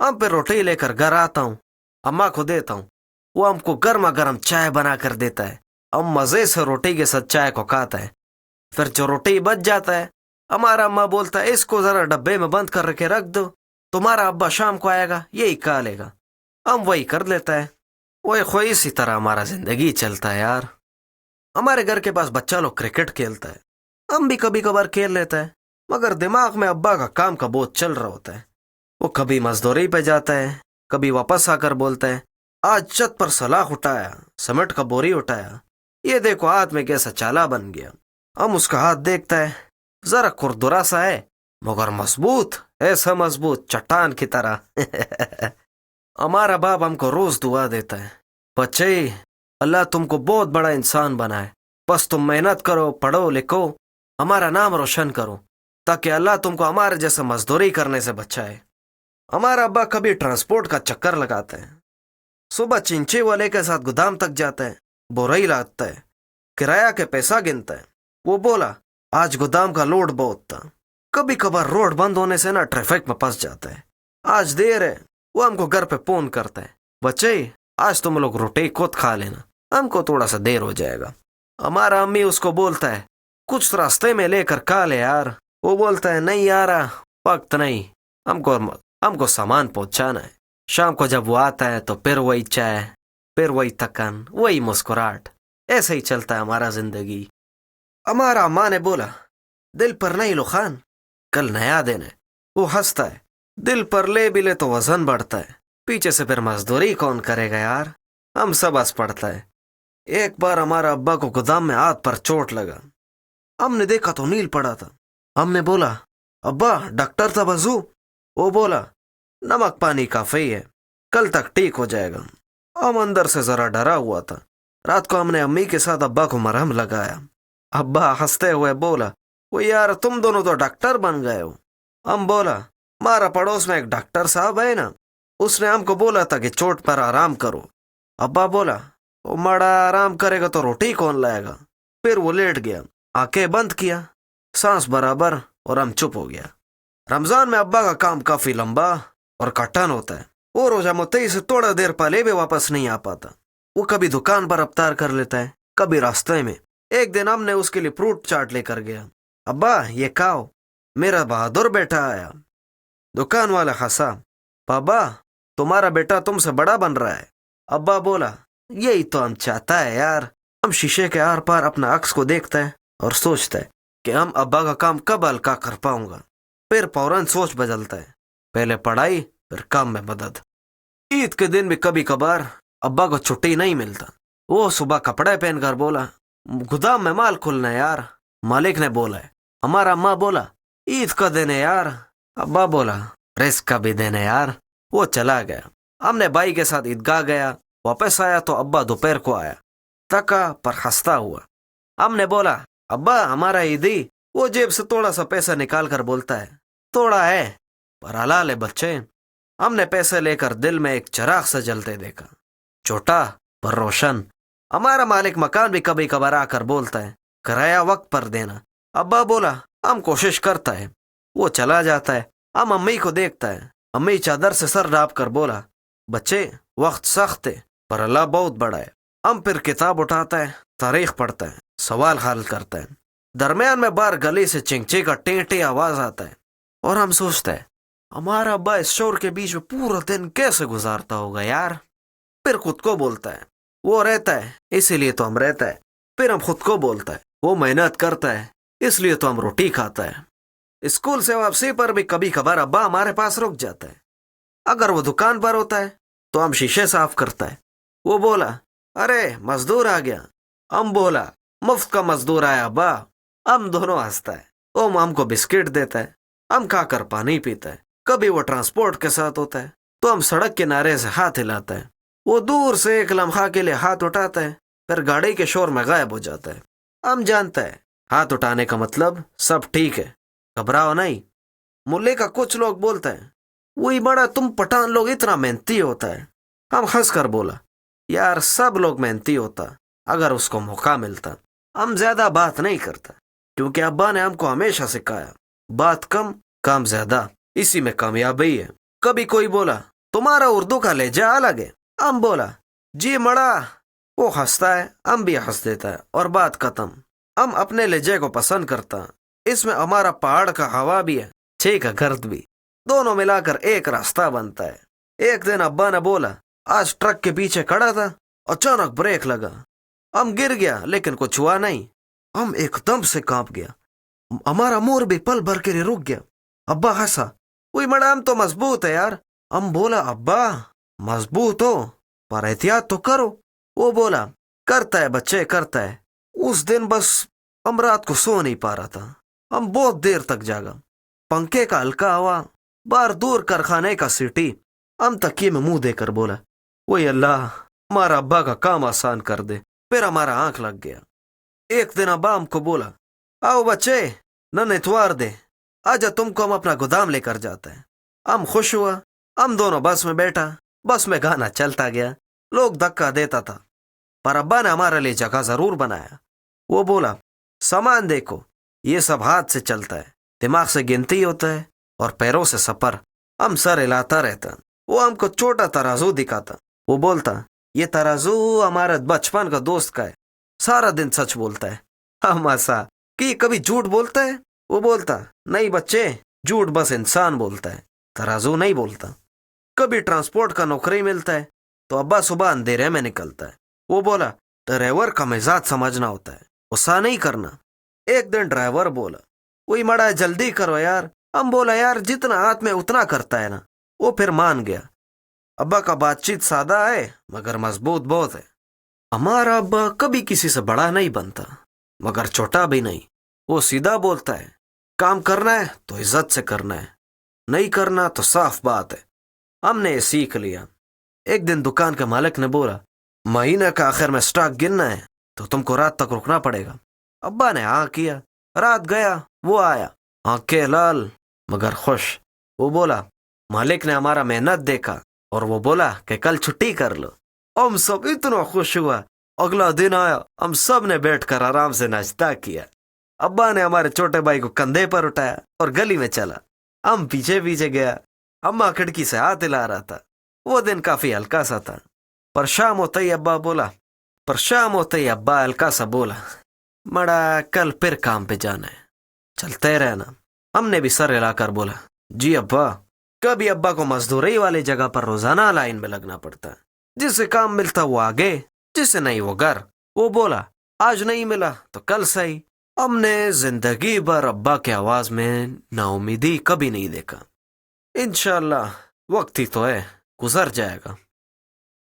हम फिर रोटी लेकर घर आता हूँ, अम्मा को देता हूँ, वो हमको गर्मा गर्म चाय बना कर देता है। हम मजे से रोटी के साथ चाय को खाता है। फिर जो रोटी बच जाता है, हमारा अम्मा बोलता है, इसको जरा डब्बे में बंद कर के रख दो, तुम्हारा अब्बा शाम को आएगा यही खा लेगा। हम वही कर लेता है। वही खोई इसी तरह हमारा जिंदगी चलता है यार। हमारे घर के पास बच्चा लोग क्रिकेट खेलता है, हम भी कभी कभार खेल लेता है, मगर दिमाग में अब्बा का काम का बोझ चल रहा होता है। वो कभी मजदूरी पे जाता है, कभी वापस आकर बोलता है, आज छत पर सलाख उठाया, सीमेंट का बोरी उठाया, ये देखो हाथ में कैसा चाला बन गया। हम उसका हाथ देखता है, जरा खुरदुरा सा है, मगर मजबूत, ऐसा मजबूत चट्टान की तरह। हमारा बाप हमको रोज दुआ देता है, बच्चे अल्लाह तुमको बहुत बड़ा इंसान बनाए, बस तुम मेहनत करो, पढ़ो लिखो, हमारा नाम रोशन करो, ताकि अल्लाह तुमको हमारे जैसा मजदूरी करने से बचाए। हमारा अब्बा कभी ट्रांसपोर्ट का चक्कर लगाता है, सुबह चिंचे वाले के साथ गोदाम तक जाता है, बोराई लादता है, किराया के पैसा गिनता है। वो बोला, आज गोदाम का लोड बहुत था, कभी कभार रोड बंद होने से ना ट्रैफिक में फंस जाता है, आज देर है। वो हमको घर पे फोन करता है, बच्चे आज तुम लोग रोटी खुद खा लेना, हमको थोड़ा सा देर हो जाएगा। हमारा अम्मी उसको बोलता है, कुछ रास्ते में लेकर खा ले यार। वो बोलता है, नहीं यार वक्त नहीं, हमको सामान पहुंचाना है। शाम को जब वो आता है तो फिर वही चाय, फिर वही थकान, वही मुस्कुराहट, ऐसे ही चलता है हमारा जिंदगी। हमारा अम्मा ने बोला, दिल पर नहीं लो खान, कल नया दिन है। वो हंसता है, दिल पर ले भी ले तो वजन बढ़ता है, पीछे से फिर मजदूरी कौन करेगा यार। हम सब हंस पड़ता है। एक बार हमारा अब्बा को गोदाम में हाथ पर चोट लगा, हमने देखा तो नील पड़ा था। हमने बोला, अब्बा डॉक्टर था बजू? वो बोला, नमक पानी काफी है, कल तक ठीक हो जाएगा। हम अंदर से जरा डरा हुआ था। रात को हमने अम्मी के साथ अब्बा को मरहम लगाया। अब्बा हंसते हुए बोला, वो यार तुम दोनों तो डॉक्टर बन गए हो। हम बोला, हमारा पड़ोस में एक डॉक्टर साहब है ना, उसने हमको बोला था कि चोट पर आराम करो। अब्बा बोला, वो मड़ा आराम करेगा तो रोटी कौन लाएगा। फिर वो लेट गया, आंखें बंद किया, सांस बराबर, और हम चुप हो गया। रमजान में अब्बा का काम काफी लंबा और कठिन होता है। वो रोजा मुत्तई से थोड़ा देर पहले भी वापस नहीं आ पाता। वो कभी दुकान पर अफ्तार कर लेता है, कभी रास्ते में। एक दिन हमने उसके लिए फ्रूट चाट लेकर गया। ابا یہ کھاؤ، میرا بہادر بیٹا آیا۔ دکان والا ہنسا، بابا تمہارا بیٹا تم سے بڑا بن رہا ہے۔ ابا بولا، یہی تو ہم چاہتا ہے یار۔ ہم شیشے کے آر پار اپنا عکس کو دیکھتا ہے اور سوچتا ہے کہ ہم ابا کا کام کب ہلکا کر پاؤں گا۔ پھر فوراً سوچ بدلتا ہے، پہلے پڑھائی پھر کام میں مدد۔ عید کے دن بھی کبھی کبھار ابا کو چھٹی نہیں ملتا۔ وہ صبح کپڑے پہن کر بولا، گودام میں مال کھلنا ہے یار۔ مالک نے بولا ہے، ہمارا ماں بولا، عید کا دن ہے یار۔ ابا بولا، ریسک کا بھی دن ہے یار۔ وہ چلا گیا۔ ہم نے بھائی کے ساتھ عیدگاہ گیا۔ واپس آیا تو ابا دوپہر کو آیا، تھکا پر ہنستا ہوا۔ ہم نے بولا، ابا ہمارا عیدی۔ وہ جیب سے تھوڑا سا پیسہ نکال کر بولتا ہے، تھوڑا ہے پر حلال ہے بچے۔ ہم نے پیسے لے کر دل میں ایک چراغ سے جلتے دیکھا، چھوٹا پر روشن۔ ہمارا مالک مکان بھی کبھی کبھار آ کر بولتا ہے، کرایہ وقت پر دینا۔ ابا بولا، ہم کوشش کرتا ہے۔ وہ چلا جاتا ہے۔ ہم امی کو دیکھتا ہے۔ امی چادر سے سر ڈھانپ کر بولا، بچے وقت سخت ہے پر اللہ بہت بڑا ہے۔ ہم پھر کتاب اٹھاتا ہے، تاریخ پڑھتا ہے، سوال حل کرتا ہے۔ درمیان میں باہر گلی سے چنچے کا ٹیں ٹیں آواز آتا ہے اور ہم سوچتا ہے، ہمارا ابا اس شور کے بیچ میں پورا دن کیسے گزارتا ہوگا یار۔ پھر خود کو بولتا ہے، وہ رہتا ہے اسی لیے تو ہم رہتا ہے۔ پھر ہم خود کو بولتا ہے، وہ محنت کرتا ہے اس لیے تو ہم روٹی کھاتا ہے۔ اسکول سے واپسی پر بھی کبھی کبھار ابا ہمارے پاس رک جاتا ہے۔ اگر وہ دکان پر ہوتا ہے تو ہم شیشے صاف کرتا ہے۔ وہ بولا، ارے مزدور آ گیا۔ ہم بولا، مفت کا مزدور آیا ابا۔ ہم دونوں ہنستا ہے۔ وہ ہم کو بسکٹ دیتا ہے، ہم کھا کر پانی پیتا ہے۔ کبھی وہ ٹرانسپورٹ کے ساتھ ہوتا ہے تو ہم سڑک کنارے سے ہاتھ ہلاتا ہے۔ وہ دور سے ایک لمحہ کے لیے ہاتھ اٹھاتا ہے، پھر گاڑی کے شور میں غائب ہو جاتا ہے۔ ہم جانتا ہے ہاتھ اٹھانے کا مطلب سب ٹھیک ہے، گھبراؤ نہیں۔ ملے کا کچھ لوگ بولتا ہے، وہی بڑا تم پٹھان لوگ اتنا محنتی ہوتا ہے۔ ہم ہنس کر بولا، یار سب لوگ محنتی ہوتا اگر اس کو موقع ملتا۔ ہم زیادہ بات نہیں کرتا کیونکہ ابا نے ہم کو ہمیشہ سکھایا، بات کم کام زیادہ، اسی میں کامیابی ہے۔ کبھی کوئی بولا، تمہارا اردو کا لہجہ الگ ہے۔ ہم بولا، جی مڑا۔ وہ ہنستا ہے، ہم بھی ہنس دیتا ہے اور بات ختم۔ ہم اپنے لہجے کو پسند کرتا، اس میں ہمارا پہاڑ کا ہوا بھی ہے، چھے کا گرد بھی، دونوں ملا کر ایک راستہ بنتا ہے۔ ایک دن ابا نے بولا، آج ٹرک کے پیچھے کھڑا تھا، اچانک بریک لگا۔ ہم گر گیا لیکن کچھ ہوا نہیں۔ ہم ایک دم سے کانپ گیا، ہمارا مور بھی پل بھر کے لیے رک گیا۔ ابا ہنسا، وہی میڈم تو مضبوط ہے یار۔ ہم بولا، ابا مضبوط ہو پر احتیاط تو کرو۔ وہ بولا، کرتا ہے بچے کرتا ہے۔ اس دن بس ہم رات کو سو نہیں پا رہا تھا۔ ہم بہت دیر تک جاگا، پنکھے کا ہلکا ہوا، باہر دور کارخانے کا سیٹی۔ ہم تکیے میں منہ دے کر بولا، وہی اللہ ہمارا ابا کا کام آسان کر دے۔ پھر ہمارا آنکھ لگ گیا۔ ایک دن ابا ہم کو بولا، آؤ بچے نن اتوار دے، آجا تم کو ہم اپنا گودام لے کر جاتا ہے۔ ہم خوش ہوا۔ ہم دونوں بس میں بیٹھا، بس میں گانا چلتا گیا، لوگ دھکا دیتا تھا پر ابا نے ہمارے لیے جگہ ضرور بنایا۔ وہ بولا، سامان دیکھو، یہ سب ہاتھ سے چلتا ہے، دماغ سے گنتی ہوتا ہے اور پیروں سے سفر۔ ہم سر ہلاتا رہتا۔ وہ ہم کو چھوٹا ترازو دکھاتا۔ وہ بولتا، یہ ترازو ہمارا بچپن کا دوست کا ہے، سارا دن سچ بولتا ہے۔ ہم ہنسا کہ یہ کبھی جھوٹ بولتا ہے؟ وہ بولتا، نہیں بچے، جھوٹ بس انسان بولتا ہے، ترازو نہیں بولتا۔ کبھی ٹرانسپورٹ کا نوکری ملتا ہے تو ابا صبح اندھیرے میں نکلتا ہے۔ وہ بولا، ڈرائیور کا مزاج سمجھنا ہوتا ہے، غصہ نہیں کرنا۔ ایک دن ڈرائیور بولا، وہی مڑا جلدی کرو یار۔ ہم بولا، یار جتنا ہاتھ میں اتنا کرتا ہے نا۔ وہ پھر مان گیا۔ ابا کا بات چیت سادہ ہے مگر مضبوط بہت ہے۔ ہمارا ابا کبھی کسی سے بڑا نہیں بنتا مگر چھوٹا بھی نہیں۔ وہ سیدھا بولتا ہے، کام کرنا ہے تو عزت سے کرنا ہے، نہیں کرنا تو صاف بات ہے۔ ہم نے یہ سیکھ لیا۔ ایک دن دکان کے مالک نے بولا، مہینے کا آخر میں سٹاک گننا ہے تو تم کو رات تک رکنا پڑے گا۔ ابا نے ہاں کیا۔ رات گیا، وہ آیا، آنکھیں لال مگر خوش۔ وہ بولا، مالک نے ہمارا محنت دیکھا اور وہ بولا کہ کل چھٹی کر لو۔ ہم سب اتنا خوش ہوا۔ اگلا دن آیا، ہم سب نے بیٹھ کر آرام سے ناشتہ کیا۔ ابا نے ہمارے چھوٹے بھائی کو کندھے پر اٹھایا اور گلی میں چلا۔ ہم پیچھے پیچھے گیا۔ اماں کھڑکی سے ہاتھ ہلا رہا تھا۔ وہ دن کافی ہلکا سا تھا۔ پر شام ہوتے ہی ابا ہلکا سا بولا، مڑا کل پھر کام پہ جانا ہے، چلتے رہنا۔ ہم نے بھی سر ہلا کر بولا جی ابا۔ کبھی ابا کو مزدوری والی جگہ پر روزانہ لائن میں لگنا پڑتا ہے، جس سے کام ملتا وہ آگے، جس سے نہیں وہ گھر۔ وہ بولا آج نہیں ملا تو کل صحیح۔ ہم نے زندگی بھر ابا کی آواز میں نا امیدی کبھی نہیں دیکھا۔ انشاءاللہ وقت ہی تو ہے، گزر جائے گا۔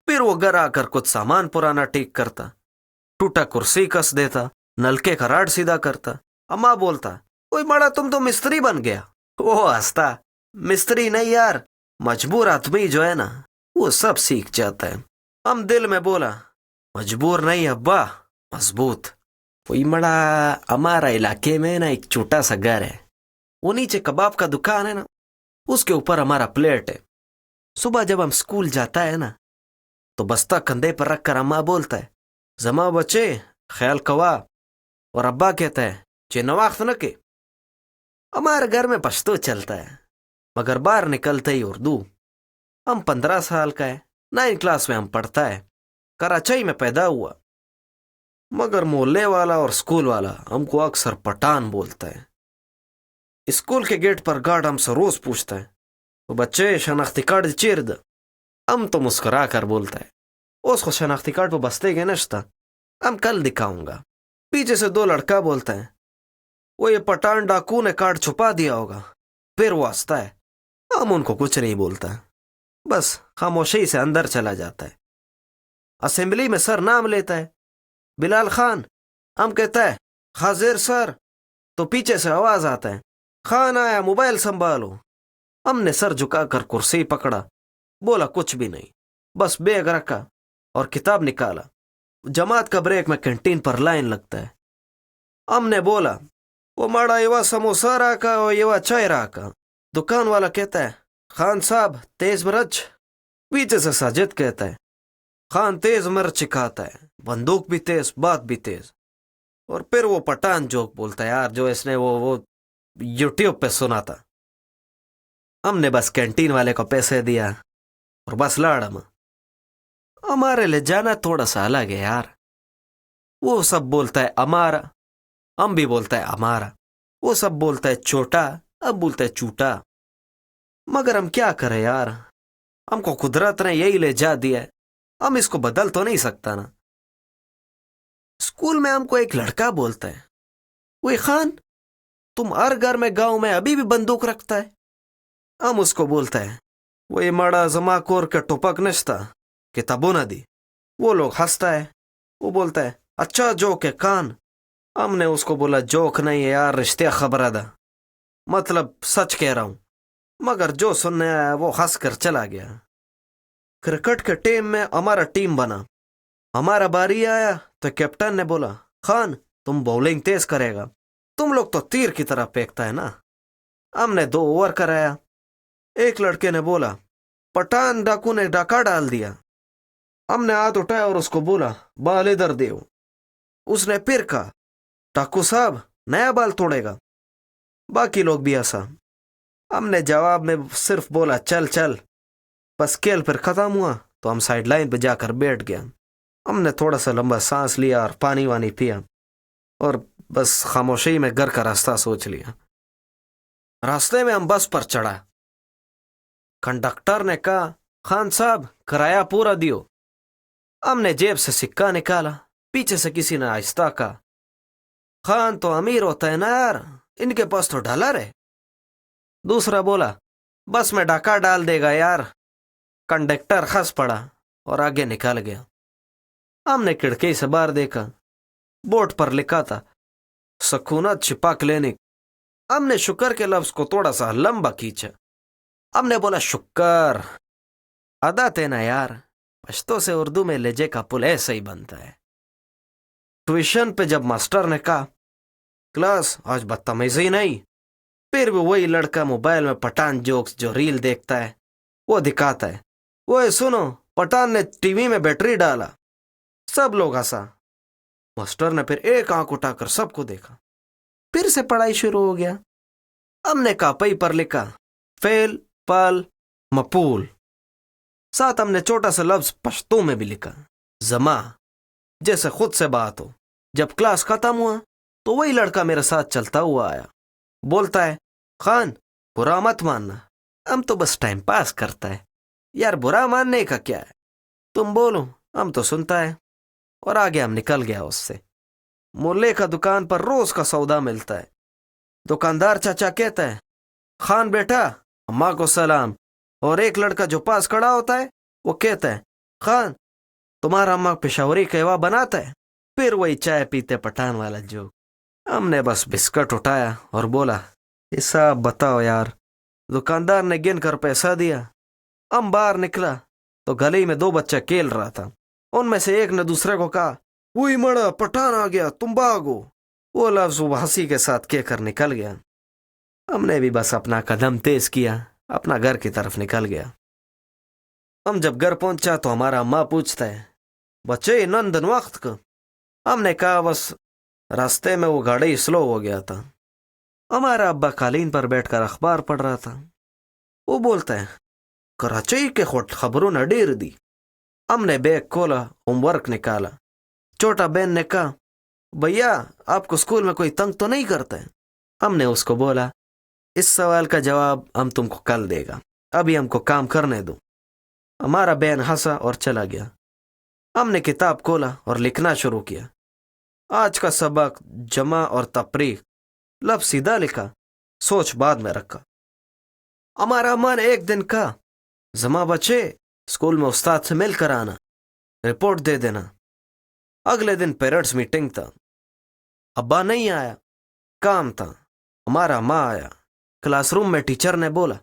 پھر وہ گھر آ کر کچھ سامان پرانا ٹھیک کرتا، ٹوٹا کرسی کس دیتا، نلکے کا راڈ سیدھا کرتا۔ اماں بولتا اوئے مڑا تم تو مستری بن گیا۔ وہ ہنستا مستری نہیں یار، مجبور آدمی جو ہے نا وہ سب سیکھ جاتا ہے۔ ہم دل میں بولا مجبور نہیں ابا، مضبوط۔ وہی مڑا ہمارا علاقے میں نا ایک چھوٹا سا گھر ہے، وہ نیچے کباب کا دکان ہے نا، اس کے اوپر ہمارا پلیٹ ہے۔ صبح جب ہم سکول جاتا ہے نا تو بستہ کندھے پر رکھ کر اماں بولتا ہے زما بچے خیال کوا، اور ابا کہتا ہے چے نواخت نہ کے۔ ہمارے گھر میں پشتو چلتا ہے مگر باہر نکلتے ہی اردو۔ ہم 15 سال کا ہے، 9 کلاس میں ہم پڑھتا ہے، کراچی میں پیدا ہوا، مگر محلے والا اور سکول والا ہم کو اکثر پٹھان بولتا ہے۔ اسکول کے گیٹ پر گارڈ ہم سے روز پوچھتا ہے وہ بچے شناختی کارڈ چیر دا۔ ہم تو مسکرا کر بولتا ہے اس کو شناختی کارڈ پہ بستے گے نشتا، ہم کل دکھاؤں گا۔ پیچھے سے 2 لڑکا بولتا ہے وہ یہ پٹھان ڈاکو نے کارڈ چھپا دیا ہوگا۔ پھر وہ ہنستا ہے، ہم ان کو کچھ نہیں بولتا، بس خاموشی سے اندر چلا جاتا ہے۔ اسمبلی میں سر نام لیتا ہے بلال خان، ہم کہتا ہے حاضر سر، تو پیچھے سے آواز آتا ہے خان آیا موبائل سنبھالو۔ ہم نے سر جھکا کر کرسی پکڑا، بولا کچھ بھی نہیں، بس بیگ رکھا اور کتاب نکالا۔ جماعت کا بریک میں کینٹین پر لائن لگتا ہے۔ ہم نے بولا وہ ماڑا یوا سموسا راکا اور یوا چائے راکا۔ دکان والا کہتا ہے خان صاحب تیز مرچ۔ پیچھے سے ساجد کہتا ہے خان تیز مرچ کھاتا ہے، بندوق بھی تیز، بات بھی تیز۔ اور پھر وہ پٹھان جوک بولتا ہے یار جو اس نے وہ یوٹیوب پہ سنا تھا۔ ہم نے بس کینٹین والے کو پیسے دیا اور بس لاڑم۔ ہمارے لے جانا تھوڑا سا الگ ہے یار، وہ سب بولتا ہے ہمارا، ہم بھی بولتا ہے ہمارا۔ وہ سب بولتا ہے چھوٹا، اب بولتا ہے چوٹا۔ مگر ہم کیا کریں یار، ہم کو قدرت نے یہی لے جا دیا ہے، ہم اس کو بدل تو نہیں سکتا نا۔ اسکول میں ہم کو ایک لڑکا بولتا ہے وہ خان تم ہر گھر میں گاؤں میں ابھی بھی بندوق رکھتا ہے۔ ہم اس کو بولتا ہے وہ ماڑا زما کور کے ٹوپک نشتا کتابوں نہ دی۔ وہ لوگ ہنستا ہے، وہ بولتا ہے اچھا جوک ہے کان۔ ہم نے اس کو بولا جوک نہیں ہے یار، رشتہ خبر دا، مطلب سچ کہہ رہا ہوں۔ مگر جو سننے آیا وہ ہنس کر چلا گیا۔ کرکٹ کے ٹیم میں ہمارا ٹیم بنا، ہمارا باری آیا تو کیپٹن نے بولا خان تم بولنگ تیز کرے گا، تم لوگ تو تیر کی طرح پھینکتا ہے نا۔ ہم نے 2 اوور کرایا۔ ایک لڑکے نے بولا پٹھان ڈاکو نے ڈاکہ ڈال دیا۔ ہم نے ہاتھ اٹھایا اور اس کو بولا بال ادھر دیو۔ اس نے پھر کہا ڈاکو صاحب نیا بال توڑے گا۔ باقی لوگ بھی ہنسا۔ ہم نے جواب میں صرف بولا چل چل۔ بس کھیل پھر ختم ہوا تو ہم سائیڈ لائن پہ جا کر بیٹھ گیا۔ ہم نے تھوڑا سا لمبا سانس لیا اور پانی وانی پیا اور بس خاموشی میں گھر کا راستہ سوچ لیا۔ راستے میں ہم بس پر چڑھا۔ کنڈکٹر نے کہا خان صاحب کرایہ پورا دیو۔ ہم نے جیب سے سکہ نکالا۔ پیچھے سے کسی نے آہستہ کہا خان تو امیر ہوتا ہے نا یار، ان کے پاس تو ڈالر ہے۔ دوسرا بولا بس میں ڈاکہ ڈال دے گا یار۔ کنڈکٹر ہنس پڑا اور آگے نکل گیا۔ ہم نے کھڑکی سے باہر دیکھا، بورڈ پر لکھا تھا سکونت چھپا کلینک۔ ہم نے شکر کے لفظ کو تھوڑا سا لمبا کھینچا۔ ہم نے بولا شکر ادا تینا یار، پشتو سے اردو میں لہجے کا پل ایسا ہی بنتا ہے۔ ٹیوشن پہ جب ماسٹر نے کہا کلاس آج بدتمیزی نہیں، پھر بھی وہی لڑکا موبائل میں پٹھان جوکس جو ریل دیکھتا ہے وہ دکھاتا ہے، وہ سنو پٹھان نے ٹی وی میں بیٹری ڈالا۔ سب لوگ ہنسا۔ ماسٹر نے پھر ایک آنکھ اٹھا کر سب کو دیکھا، پھر سے پڑھائی شروع ہو گیا۔ ہم نے کاپی پر لکھا فعل پال مفعول، ساتھ ہم نے چھوٹا سا لفظ پشتو میں بھی لکھا زما، جیسے خود سے بات ہو۔ جب کلاس ختم ہوا تو وہی لڑکا میرے ساتھ چلتا ہوا آیا۔ بولتا ہے خان برا مت ماننا، ہم تو بس ٹائم پاس کرتا ہے، یار برا ماننے کا کیا ہے، تم بولو ہم تو سنتا ہے۔ اور آگے ہم نکل گیا اس سے۔ ملے کا دکان پر روز کا سودا ملتا ہے۔ دکاندار چاچا کہتا ہے خان بیٹا اماں کو سلام، اور ایک لڑکا جو پاس کھڑا ہوتا ہے وہ کہتا ہے خان تمہارا اماں پشاوری قہوہ بناتا ہے؟ پھر وہی چائے پیتے پٹھان والا جو۔ ہم نے بس بسکٹ اٹھایا اور بولا حساب بتاؤ یار۔ دکاندار نے گن کر پیسہ دیا۔ ہم باہر نکلا تو گلی میں دو بچہ کھیل رہا تھا۔ ان میں سے ایک نے دوسرے کو کہا وہی مڑا پٹھان آ گیا تم بھاگو۔ وہ لفظ وہ ہنسی کے ساتھ کہہ کر نکل گیا۔ ہم نے بھی بس اپنا قدم تیز کیا، اپنا گھر کی طرف نکل گیا۔ ہم جب گھر پہنچا تو ہمارا ماں پوچھتا ہے بچے نندن وقت کا؟ ہم نے کہا بس راستے میں وہ گاڑی سلو ہو گیا تھا۔ ہمارا ابا قالین پر بیٹھ کر اخبار پڑھ رہا تھا۔ وہ بولتا ہے کراچی کے خبروں نے ڈیر دی۔ ہم نے بیگ کھولا، ہوم ورک نکالا۔ چھوٹا بہن نے کہا بھیا آپ کو اسکول میں کوئی تنگ تو نہیں کرتا ہے؟ ہم نے اس کو بولا اس سوال کا جواب ہم تم کو کل دے گا، ابھی ہم کو کام کرنے دو۔ ہمارا بہن ہنسا اور چلا گیا۔ ہم نے کتاب کھولا اور لکھنا شروع کیا۔ آج کا سبق جمع اور تفریق، لفظ سیدھا لکھا، سوچ بعد میں رکھا۔ ہمارا ماں نے ایک دن کہا زما بچے اسکول میں استاد سے مل کر آنا، رپورٹ دے دینا۔ اگلے دن پیرنٹس میٹنگ تھا۔ ابا نہیں آیا، کام تھا۔ ہمارا ماں آیا۔ کلاس روم میں ٹیچر نے بولا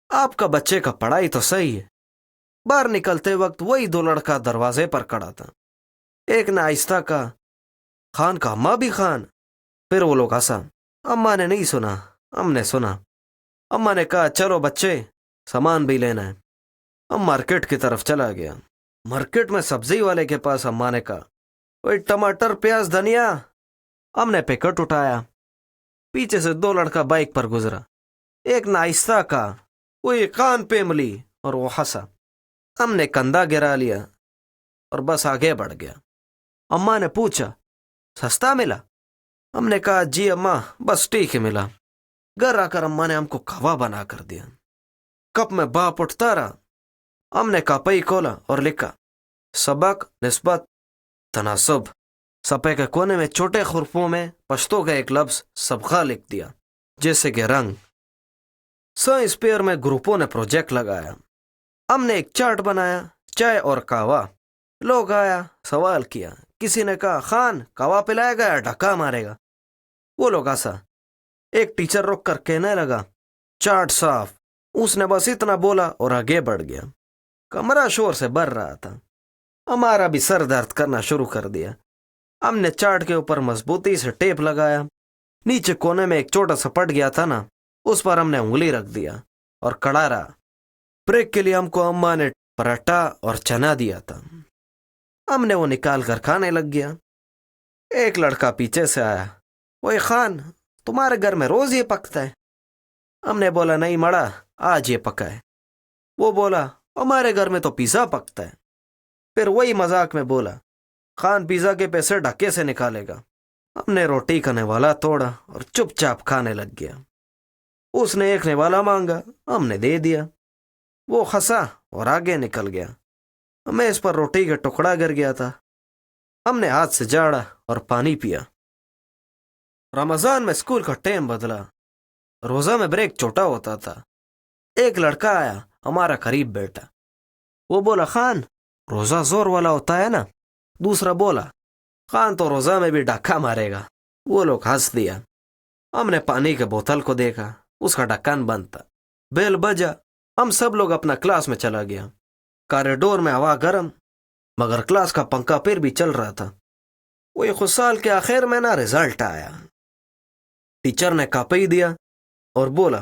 آپ کا بچے کا پڑھائی تو صحیح ہے۔ باہر نکلتے وقت وہی دو لڑکا دروازے پر کھڑا تھا۔ ایک نے آہستہ کہا خان کا اماں بھی خان؟ پھر وہ لوگ ہنسا۔ اماں نے نہیں سنا، ہم نے سنا۔ اماں نے کہا چلو بچے سامان بھی لینا ہے۔ ہم مارکیٹ کی طرف چلا گیا۔ مارکیٹ میں سبزی والے کے پاس اماں نے کہا اوے ٹماٹر پیاز دھنیا۔ ہم نے پیکٹ اٹھایا۔ پیچھے سے دو لڑکا بائک پر گزرا۔ ایک نے آہستہ کہا وہ یہ خان پیملی، اور وہ ہنسا۔ ہم نے کندھا گرا لیا اور بس آگے بڑھ گیا۔ اماں نے پوچھا سستا ملا؟ ہم نے کہا جی اماں بس ٹھیک ہی ملا۔ گھر آ کر اماں نے ہم کو قہوہ بنا کر دیا۔ کپ میں بھاپ اٹھتا رہا۔ ہم نے کاپی کھولا اور لکھا سبق نسبت تناسب۔ صفحے کے کونے میں چھوٹے حروفوں میں پشتو کا ایک لفظ سبقہ لکھ دیا، جیسے کہ رنگ۔ سائنس فیئر میں گروپوں نے پروجیکٹ لگایا۔ ہم نے ایک چارٹ بنایا، چائے اور قہوہ۔ لوگ آیا، سوال کیا۔ کسی نے کہا خان قہوہ پلائے گا یا ڈھکا مارے گا؟ وہ لوگ ہنسا۔ ایک ٹیچر رک کر کہنے لگا چارٹ صاف۔ اس نے بس اتنا بولا اور آگے بڑھ گیا۔ کمرہ شور سے بھر رہا تھا۔ ہمارا بھی سر درد کرنا شروع کر دیا۔ ہم نے چارٹ کے اوپر مضبوطی سے ٹیپ لگایا۔ نیچے کونے میں ایک چھوٹا سا پٹ گیا تھا نا، اس پر ہم نے انگلی رکھ دیا اور کڑا رہا۔ بریک کے لیے ہم کو اماں نے پراٹھا اور چنا دیا تھا۔ ہم نے وہ نکال کر کھانے لگ گیا۔ ایک لڑکا پیچھے سے آیا اوے خان تمہارے گھر میں روز یہ پکتا ہے؟ ہم نے بولا نہیں مڑا آج یہ پکا ہے۔ وہ بولا ہمارے گھر میں تو پیزا پکتا ہے۔ پھر وہی مذاق میں بولا خان پیزا کے پیسے ڈھکے سے نکالے گا۔ ہم نے روٹی کا نوالا توڑا اور چپ چاپ کھانے لگ گیا۔ اس نے ایک نوالا مانگا، ہم نے دے دیا۔ وہ ہنسا اور آگے نکل گیا۔ ہمیں اس پر روٹی کا ٹکڑا گر گیا تھا۔ ہم نے ہاتھ سے جاڑا اور پانی پیا۔ رمضان میں اسکول کا ٹائم بدلا۔ روزہ میں بریک چھوٹا ہوتا تھا۔ ایک لڑکا آیا ہمارا قریب بیٹا۔ وہ بولا خان روزہ زور والا ہوتا ہے نا؟ دوسرا بولا خان تو روزہ میں بھی ڈھکا مارے گا۔ وہ لوگ ہنس دیا۔ ہم نے پانی کے بوتل کو دیکھا، اس کا ڈھکن بند تھا۔ بیل بجا، ہم سب لوگ اپنا کلاس میں چلا گیا۔ کاریڈور میں ہوا گرم، مگر کلاس کا پنکھا پھر بھی چل رہا تھا۔ وہ ایک سال کے آخر میں نا رزلٹ آیا۔ ٹیچر نے کاپی دیا اور بولا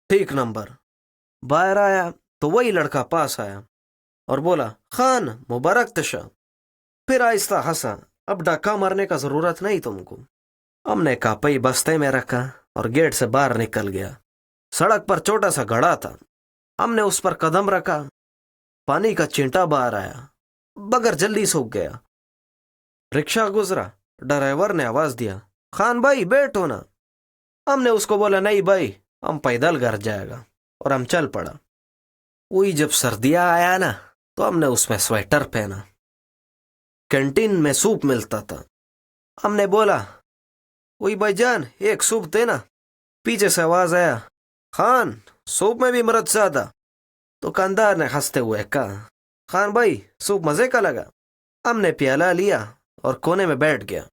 ٹھیک نمبر۔ باہر آیا تو وہی لڑکا پاس آیا اور بولا خان مبارک تشا۔ پھر آہستہ ہنسا، اب ڈاکہ مارنے کا ضرورت نہیں تم کو۔ ہم نے کاپی بستے میں رکھا اور گیٹ سے باہر نکل گیا۔ سڑک پر چھوٹا سا گڑھا تھا۔ ہم نے اس پر قدم رکھا، پانی کا چینٹا باہر آیا، بغیر جلدی سوکھ گیا۔ رکشہ گزرا، ڈرائیور نے آواز دیا خان بھائی بیٹھو نا۔ हमने उसको बोला नहीं भाई, हम पैदल घर जाएगा, और हम चल पड़ा। वही जब सर्दियाँ आया ना, तो हमने उसमें स्वेटर पहना। कैंटीन में सूप मिलता था। हमने बोला वही भाईजान एक सूप देना। पीछे से आवाज आया, खान सूप में भी मर्द ज्यादा। दुकानदार ने हंसते हुए कहा, खान भाई सूप मजे का लगा। हमने प्याला लिया और कोने में बैठ गया।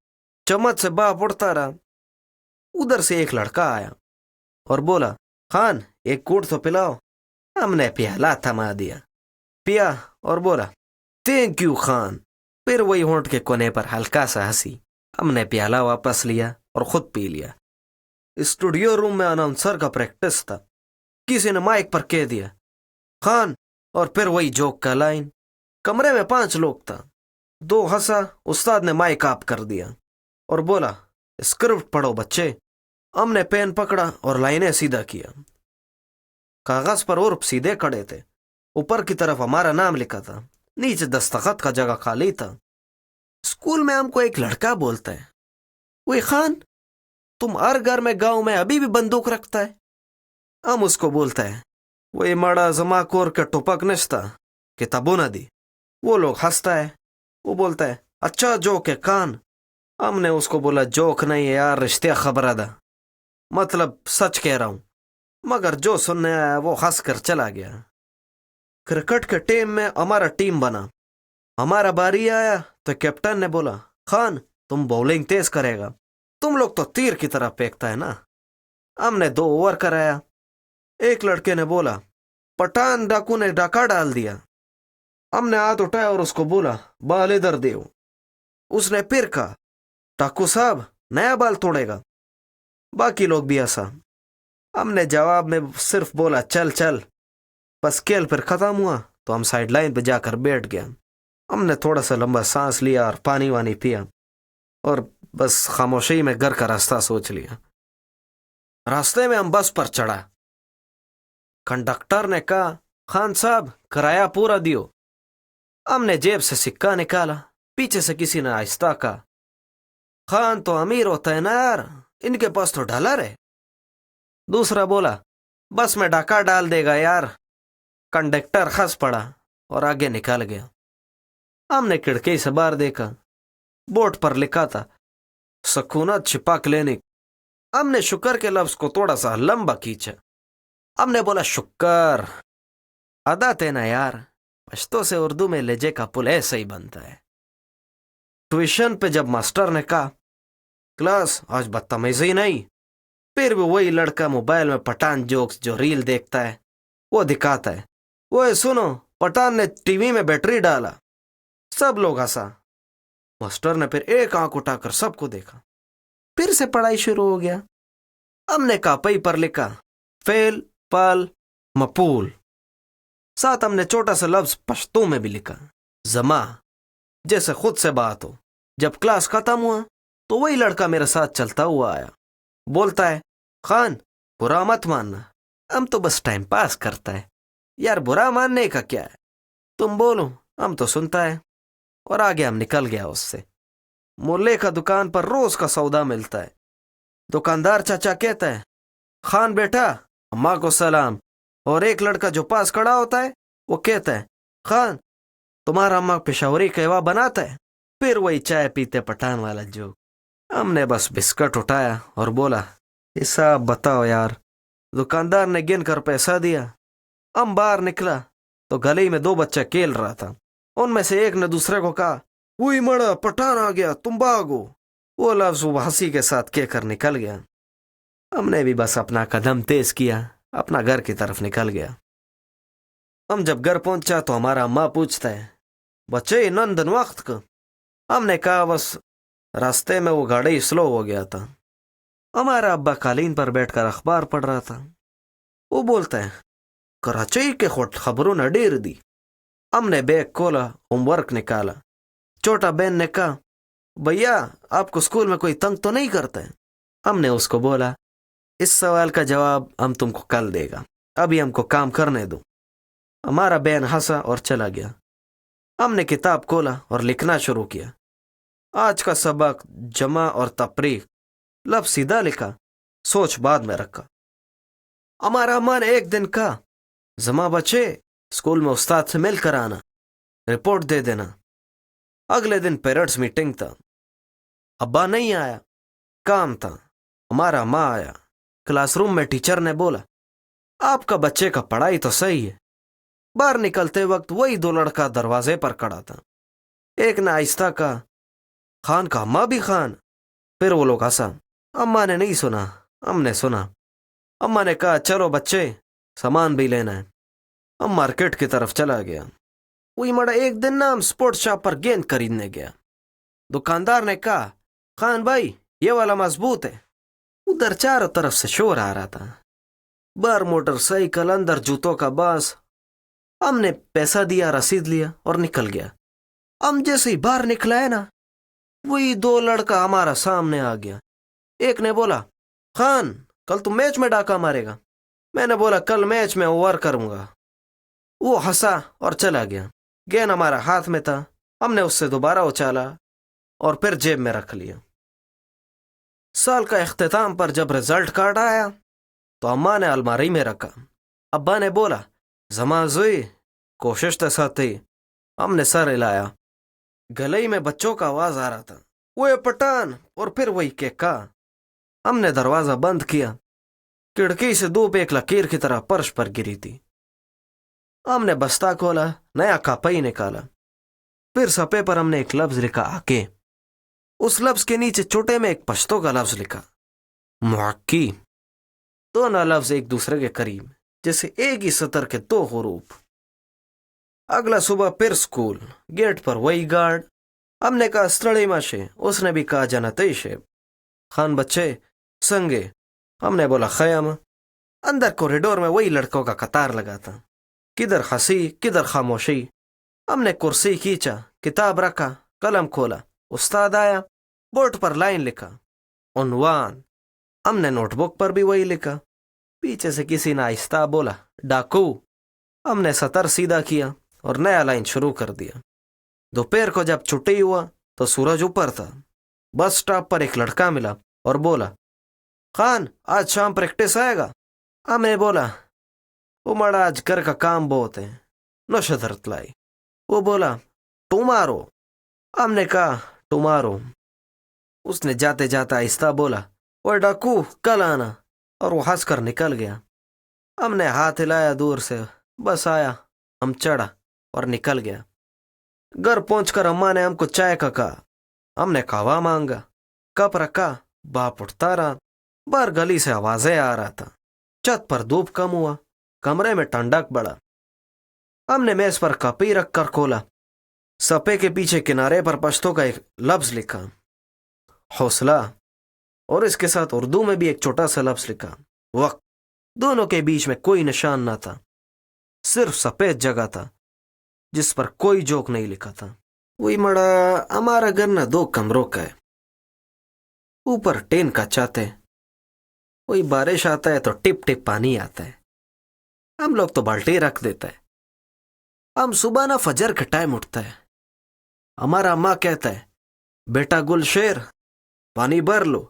चम्मच से भाप उड़ता रहा। उधर से एक लड़का आया और बोला, खान एक घूंट तो पिलाओ। हमने प्याला थमा दिया, पिया और बोला, थैंक यू खान। फिर वही होंठ के कोने पर हल्का सा हंसी। हमने प्याला वापस लिया और खुद पी लिया। स्टूडियो रूम में अनाउंसर का प्रैक्टिस था। किसी ने माइक पर कह दिया, खान, और फिर वही जोक का लाइन। कमरे में 5 लोग था। 2 हंसा। उस्ताद ने माइक ऑफ कर दिया और बोला, स्क्रिप्ट पढ़ो बच्चे। हमने पेन पकड़ा और लाइनें सीधा किया। कागज पर उर्फ सीधे खड़े थे। ऊपर की तरफ हमारा नाम लिखा था, नीचे दस्तखत का जगह खाली था। स्कूल में हमको एक लड़का बोलता है, वो खान तुम हर घर में गांव में अभी भी बंदूक रखता है। हम उसको बोलता है, वो माड़ा जमाखोर के टुपक निश्ता किताबों न दी। वो लोग हंसता है। वो बोलता है, अच्छा जोक है खान। हमने उसको बोला, जोक नहीं है यार, रिश्ते खबर दा, मतलब सच कह रहा हूं। मगर जो सुनने आया वो हंस कर चला गया। क्रिकेट के टीम में हमारा टीम बना। हमारा बारी आया तो कैप्टन ने बोला, खान तुम बॉलिंग तेज करेगा, तुम लोग तो तीर की तरह फेंकता है ना। हमने 2 ओवर कराया। एक लड़के ने बोला, पठान डाकू ने डाका डाल दिया। हमने हाथ उठाया और उसको बोला, बाल इधर दो। उसने फिर कहा, डाकू साहब नया बाल तोड़ेगा। बाकी लोग भी हंसा। हमने जवाब में सिर्फ बोला, चल चल। बस खेल फिर खत्म हुआ तो हम साइड लाइन पे जाकर बैठ गया। हमने थोड़ा सा लंबा सांस लिया और पानी वानी पिया और बस खामोशी में घर का रास्ता सोच लिया। रास्ते में हम बस पर चढ़ा। कंडक्टर ने कहा, खान साहब किराया पूरा दियो। हमने जेब से सिक्का निकाला। पीछे से किसी ने आहिस्ता कहा, खान तो अमीर होता है ना यार, इनके पास तो डॉलर है। दूसरा बोला, बस में डाका डाल देगा यार। कंडक्टर हंस पड़ा और आगे निकल गया। हमने खिड़की से बाहर देखा। बोर्ड पर लिखा था, सकूनत छिपा क्लिनिक। हमने शुक्र के लफ्ज को थोड़ा सा लंबा खींचा। हमने बोला, शुक्र अदा थे ना यार, पश्तो से उर्दू में लहजे का पुल ऐसे ही बनता है। ट्यूशन पे जब मास्टर ने कहा, क्लास आज बदतमीजी नहीं, फिर भी वही लड़का मोबाइल में पठान जोक्स जो रील देखता है वो दिखाता है। वो सुनो, पठान ने टीवी में बैटरी डाला। सब लोग हंसा। मास्टर ने फिर एक आंख उठाकर सबको देखा। फिर से पढ़ाई शुरू हो गया। हमने कापई पर लिखा, फेल पाल मपूल। साथ हमने छोटा सा लफ्ज पश्तो में भी लिखा, जमा, जैसे खुद से बात हो। जब क्लास खत्म हुआ तो वही लड़का मेरे साथ चलता हुआ आया। बोलता है, खान बुरा मत मानना, हम तो बस टाइम पास करता है यार, बुरा मानने का क्या है, तुम बोलो हम तो सुनता है। और आगे हम निकल गया उससे। मुल्ले का दुकान पर रोज का सौदा मिलता है। दुकानदार चाचा कहता है, खान बेटा अम्मा को सलाम। और एक लड़का जो पास खड़ा होता है वो कहता है, खान तुम्हारा अम्मा पेशावरी कहवा बनाता है। फिर वही चाय पीते पठान वाला जोक। हमने बस बिस्कुट उठाया और बोला, हिसाब बताओ यार। दुकानदार ने गिन कर पैसा दिया। हम बाहर निकला तो गली में 2 बच्चे खेल रहा था। उनमें से एक ने दूसरे को कहा, वही मड़ा पठान आ गया, तुम भागो। वो लफ्ज वो हंसी के साथ कहकर निकल गया। हमने भी बस अपना कदम तेज किया, अपना घर की तरफ निकल गया। हम जब घर पहुंचा तो हमारा अम्मा पूछता है, बच्चे नंदन वक्त का। हमने कहा, बस रास्ते में वो गाड़ी स्लो हो गया था। हमारा अब्बा कालीन पर बैठकर अखबार पढ़ रहा था। वो बोलता है, कराची के खोट खबरों ने डेर दी। हमने बैग खोला, होमवर्क निकाला। छोटा बहन ने कहा, भैया आपको स्कूल में कोई तंग तो नहीं करता है। हमने उसको बोला, इस सवाल का जवाब हम तुमको कल देगा, अभी हमको काम करने दो। हमारा बहन हंसा और चला गया। हमने किताब खोला और लिखना शुरू किया। आज का सबक जमा और तफरीक। लफ्ज सीधा लिखा, सोच बाद में रखा। हमारा अम्मा ने एक दिन कहा, जमा बच्चे स्कूल में उस्ताद से मिल कर आना, रिपोर्ट दे देना। अगले दिन पेरेंट्स मीटिंग था। अब्बा नहीं आया, काम था। हमारा अम्मा आया। क्लासरूम में टीचर ने बोला, आपका बच्चे का पढ़ाई तो सही है। बाहर निकलते वक्त वही दो लड़का दरवाजे पर खड़ा था। एक ने आहिस्ता कहा, खान का अम्मा भी खान। फिर वो लोग हंसा। अम्मा ने नहीं सुना, हमने सुना। अम्मा ने कहा, चलो बच्चे सामान भी लेना है। हम मार्केट की तरफ चला गया। वही मड़ा एक दिन ना हम स्पोर्ट्स शॉप पर गेंद खरीदने गया। दुकानदार ने कहा, खान भाई ये वाला मजबूत है। उधर चारों तरफ से शोर आ रहा था। बाहर मोटरसाइकिल, अंदर जूतों का बास। हमने पैसा दिया, रसीद लिया और निकल गया। हम जैसे ही बाहर निकला है ना, वही दो लड़का हमारा सामने आ गया। एक ने बोला, खान कल तुम मैच में डाका मारेगा। मैंने बोला, कल मैच में ओवर करूंगा। वो हंसा और चला गया। गेंद हमारा हाथ में था। हमने उससे दोबारा उछाला और फिर जेब में रख लिया। साल का इख्तिताम पर जब रिजल्ट कार्ड आया तो अम्मा ने अलमारी में रखा। अब्बा ने बोला, जमा जुई कोशिश तो सही थी। हमने सर हिलाया। गले में बच्चों का आवाज आ रहा था, वो पठान, और फिर वही केका। हमने दरवाजा बंद किया। खिड़की से धूप एक लकीर की तरह फर्श पर गिरी थी। हमने बस्ता खोला, नया कापई निकाला। फिर सपे पर हमने एक लफ्ज लिखा, आके। उस लफ्ज के नीचे छोटे में एक पश्तो का लफ्ज लिखा, मुहक्की। दोनों लफ्ज एक दूसरे के करीब, जैसे एक ही सतर के दो हुरूफ। अगला सुबह फिर स्कूल। गेट पर वही गार्ड। हमने कहा, स्टडी माशे। उसने भी कहा, जनते शेब। खान बच्चे संगे। हमने बोला, खयाम। अंदर कॉरिडोर में वही लड़कों का कतार लगा था। किधर हंसी, किधर खामोशी। हमने कुर्सी खींचा, किताब रखा, कलम खोला। उस्ताद आया। बोर्ड पर लाइन लिखा, उन्वान। हमने नोटबुक पर भी वही लिखा। पीछे से किसी ने आहिस्ता बोला, डाकू। हमने सतर सीधा किया और नया लाइन शुरू कर दिया। दोपहर को जब छुट्टी हुआ तो सूरज ऊपर था। बस स्टॉप पर एक लड़का मिला और बोला, खान आज शाम प्रैक्टिस आएगा। हमने बोला, उमड़ा आज घर का काम बहुत है, नौशदरत लाई। वो बोला, टुमारो। हमने कहा, टुमारो। उसने जाते जाते आहिस्ता बोला, ओए डाकू कल आना, और वो हंसकर निकल गया। हमने हाथ हिलाया दूर से, बस आया। हम चढ़ा और निकल गया। घर पहुंचकर अम्मा ने हमको चाय का कहा। हमने कहवा मांगा, कप रखा, बाप उठता रहा। बाहर गली से आवाजें आ रहा था। छत पर धूप कम हुआ, कमरे में ठंडक बढ़ा। हमने मेज पर कपी रखकर खोला। सपे के पीछे किनारे पर पश्तो का एक लफ्ज लिखा, हौसला, और इसके साथ उर्दू में भी एक छोटा सा लफ्ज लिखा, वक्त। दोनों के बीच में कोई निशान न था, सिर्फ सफेद जगह था जिस पर कोई जोक नहीं लिखा था। वही मड़ा हमारा घर ना 2 कमरों का है। ऊपर टेन का छत है। वही बारिश आता है तो टिप टिप पानी आता है। हम लोग तो बाल्टी रख देता है। हम सुबह ना फजर के टाइम उठता है। हमारा अम्मा कहता है, बेटा गुलशेर पानी भर लो।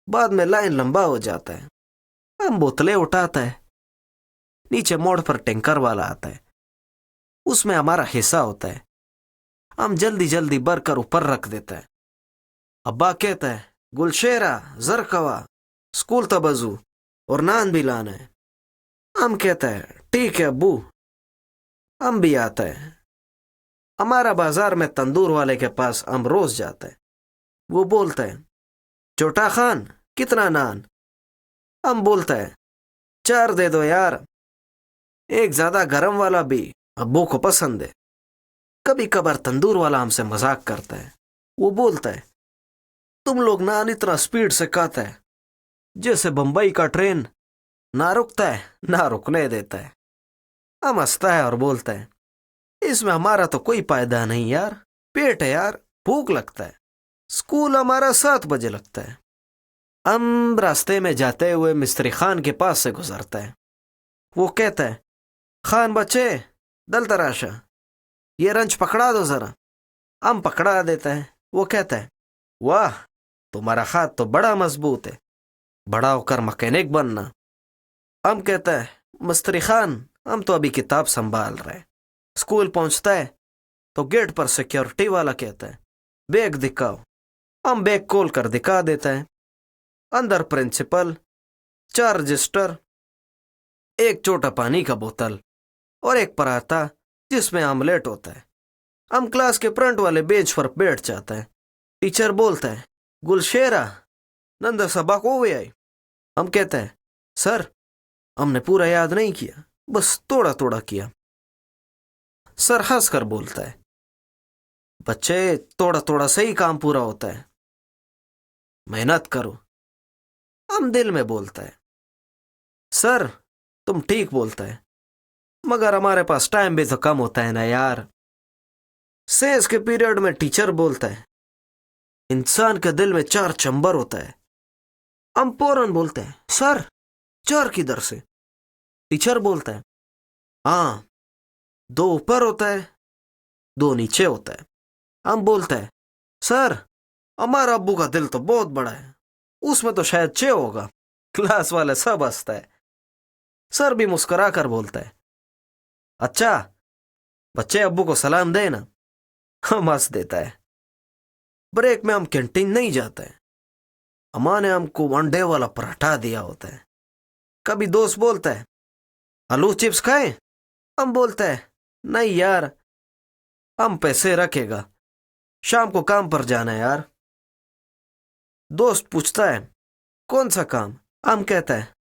बाद में लाइन लंबा हो जाता है। हम बोतलें उठाता है। नीचे मोड़ पर टैंकर वाला आता है, उसमें हमारा हिस्सा होता है। हम जल्दी जल्दी भरकर ऊपर रख देता है। अब्बा कहता है, गुलशेरा जरकवा स्कूल तबजू और नान भी लाना है। हम कहता है, ठीक है अब्बू। हम भी आता है। हमारा बाजार में तंदूर वाले के पास हम रोज जाता है। वो बोलता है, छोटा खान कितना नान। हम बोलता है, 4 दे दो यार। एक ज्यादा गरम वाला भी अब्बू को पसंद है। कभी कभार तंदूर वाला हमसे मजाक करता है। वो बोलता है, तुम लोग नान इतना स्पीड से खाता है जैसे बंबई का ट्रेन ना रुकता है ना रुकने देता है। हम हंसता है और बोलता है, इसमें हमारा तो कोई फायदा नहीं यार। पेट है यार, भूख लगता है। स्कूल हमारा 7 बजे लगता है। हम रास्ते में जाते हुए मिस्त्री खान के पास से गुजरता है। वो कहता है, खान बच्चे दल तराशा, ये रंच पकड़ा दो जरा। हम पकड़ा देता है। वो कहता है, वाह तुम्हारा हाथ तो बड़ा मजबूत है, बड़ा होकर मैकेनिक बनना। हम कहते हैं मिस्त्री खान हम तो अभी किताब संभाल रहे। स्कूल पहुंचता है तो गेट पर सिक्योरिटी वाला कहता है बैग दिखाओ। हम बैग खोल कर दिखा देते हैं। अंदर प्रिंसिपल, 4 रजिस्टर, एक छोटा पानी का बोतल और एक पराठा जिसमें आमलेट होता है। हम क्लास के फ्रंट वाले बेंच पर बैठ जाते हैं। टीचर बोलता है गुलशेरा नंदा सबक हो गया है। हम कहते हैं सर हमने पूरा याद नहीं किया, बस थोड़ा थोड़ा किया। सर हंस कर बोलता है बच्चे थोड़ा थोड़ा से ही काम पूरा होता है, मेहनत करो। हम दिल में बोलता है सर तुम ठीक बोलता है, मगर हमारे पास टाइम भी तो कम होता है ना यार। सेंस के पीरियड में टीचर बोलता है इंसान के दिल में 4 चंबर होता है। हम फौरन बोलते हैं सर 4 किधर से? टीचर बोलता है हाँ 2 ऊपर होता है 2 नीचे होता है। हम बोलते हैं सर हमारा अब्बू का दिल तो बहुत बड़ा है, उसमें तो शायद 6 होगा। क्लास वाले सब हंसता है। सर भी मुस्कुरा कर बोलता है अच्छा बच्चे अब्बू को सलाम देना। हम हंस देता है। ब्रेक में हम कैंटीन नहीं जाते हैं। अम्मा ने हमको अंडे वाला पराठा दिया होता है। कभी दोस्त बोलता है आलू चिप्स खाएं? हम बोलते हैं नहीं यार हम पैसे रखेगा, शाम को काम पर जाना है यार। दोस्त पूछता है कौन सा काम? हम कहता है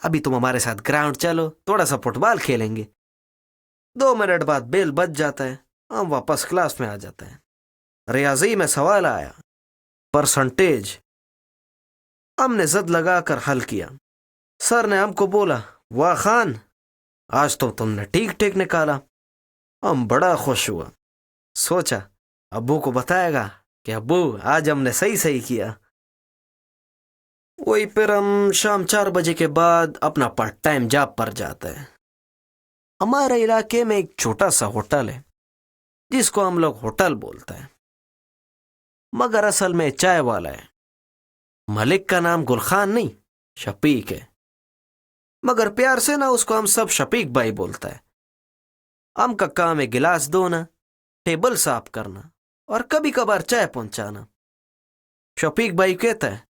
अभी तुम हमारे साथ ग्राउंड चलो थोड़ा सा फुटबॉल खेलेंगे। 2 मिनट बाद बेल बज जाता है। हम वापस क्लास में आ जाते हैं। रियाजी में सवाल आया परसेंटेज। हमने जद लगाकर हल किया। सर ने हमको बोला वाह खान आज तो तुमने ठीक ठीक निकाला। हम बड़ा खुश हुआ। सोचा अब्बू को बताएगा कि अब्बू आज हमने सही सही किया। वही फिर हम शाम 4 बजे के बाद अपना पार्ट टाइम जॉब पर जाते हैं। हमारे इलाके में एक छोटा सा होटल है जिसको हम लोग होटल बोलते हैं, मगर असल में चाय वाला है। मालिक का नाम गुलखान नहीं शफीक है, मगर प्यार से ना उसको हम सब शफीक भाई बोलता है। हम का काम है गिलास धोना, टेबल साफ करना और कभी कभार चाय पहुंचाना। शफीक भाई कहता है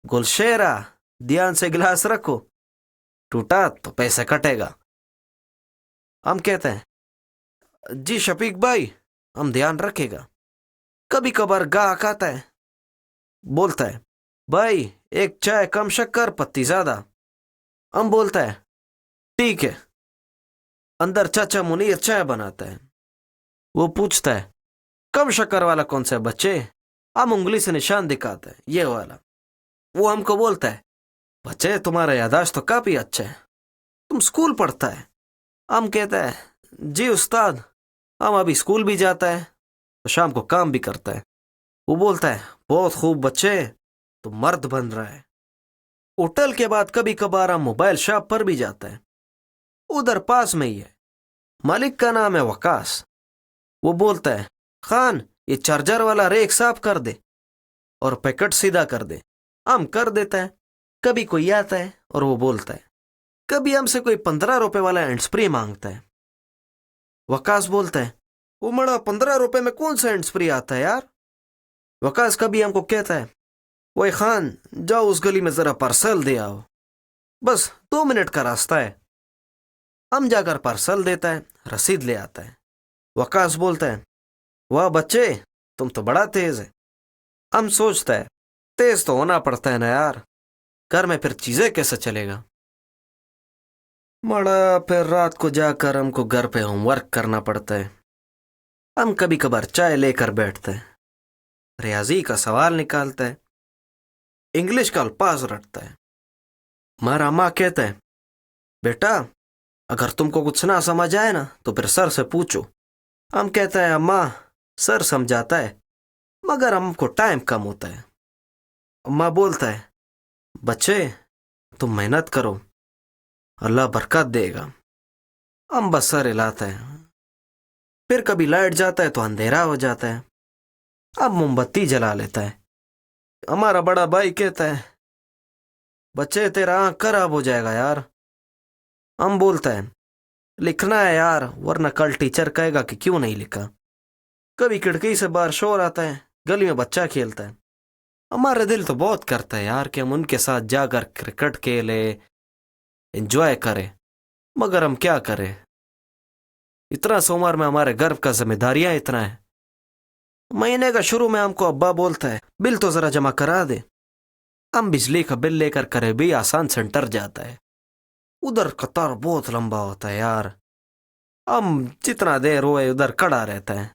गुलशेरा ध्यान से गिलास रखो, टूटा तो पैसे कटेगा। हम कहते हैं जी शफीक भाई हम ध्यान रखेगा। कभी कभार गाहक आता है, बोलता है भाई एक चाय कम शक्कर पत्ती ज्यादा। हम बोलता है ठीक है। अंदर चाचा मुनीर चाय बनाता है। वो पूछता है कम शक्कर वाला कौन सा है बच्चे? हम उंगली से निशान दिखाते हैं ये वाला। वो हमको बोलता है बच्चे तुम्हारा याददाश्त तो काफी अच्छा है, तुम स्कूल पढ़ता है? हम कहता है जी उस्ताद हम अभी स्कूल भी जाता है तो शाम को काम भी करता है। वो बोलता है बहुत खूब बच्चे तुम मर्द बन रहा है। होटल के बाद कभी कभार हम मोबाइल शॉप पर भी जाता है, उधर पास में ही है। मालिक का नाम है वकास। वो बोलता है खान ये चार्जर वाला रेक साफ कर दे और पैकेट सीधा कर दे। हम कर देता है। कभी कोई आता है और वो बोलता है कभी हमसे कोई 15 रुपए वाला हैंड स्प्रे मांगता है। वकास बोलता है उमड़ा 15 रुपए में कौन सा हैंड स्प्रे आता है यार। वकास कभी हमको कहता है वो खान जाओ उस गली में जरा पार्सल दे आओ, बस 2 मिनट का रास्ता है। हम जाकर पार्सल देता है, रसीद ले आता है। वकास बोलता है वाह बच्चे तुम तो बड़ा तेज है। हम सोचता है तेज तो होना पड़ता है ना यार, घर में फिर चीजें कैसे चलेगा। मड़ा फिर रात को जाकर हमको घर पे होमवर्क करना पड़ता है। हम कभी कभार चाय लेकर बैठते हैं, रियाजी का सवाल निकालता है, इंग्लिश का अल्फाज रटता है। हमारा माँ कहता है बेटा अगर तुमको कुछ ना समझ आए ना तो फिर सर से पूछो। हम कहता है अम्मा सर समझाता है मगर हमको टाइम कम होता है। अम्मा बोलता है बच्चे तुम मेहनत करो अल्लाह बरकत देगा। हम बस सर हिलाते हैं। फिर कभी लाइट जाता है तो अंधेरा हो जाता है। अब मोमबत्ती जला लेता है। हमारा बड़ा भाई कहता है बच्चे तेरा आँख खराब हो जाएगा यार। हम बोलता है लिखना है यार, वरना कल टीचर कहेगा कि क्यों नहीं लिखा। कभी खिड़की से बाहर शोर आता है, गली में बच्चा खेलता है। हमारा दिल तो बहुत करता है यार कि हम उनके साथ जाकर क्रिकेट खेले, एंजॉय करें, मगर हम क्या करें, इतना सी उम्र में हमारे घर का जिम्मेदारियां इतना है। महीने का शुरू में हमको अब्बा बोलता है बिल तो जरा जमा करा दे। हम बिजली का बिल लेकर करीबी आसान सेंटर जाता है। उधर कतार बहुत लंबा होता है यार। हम जितना देर हुए उधर खड़ा रहता है।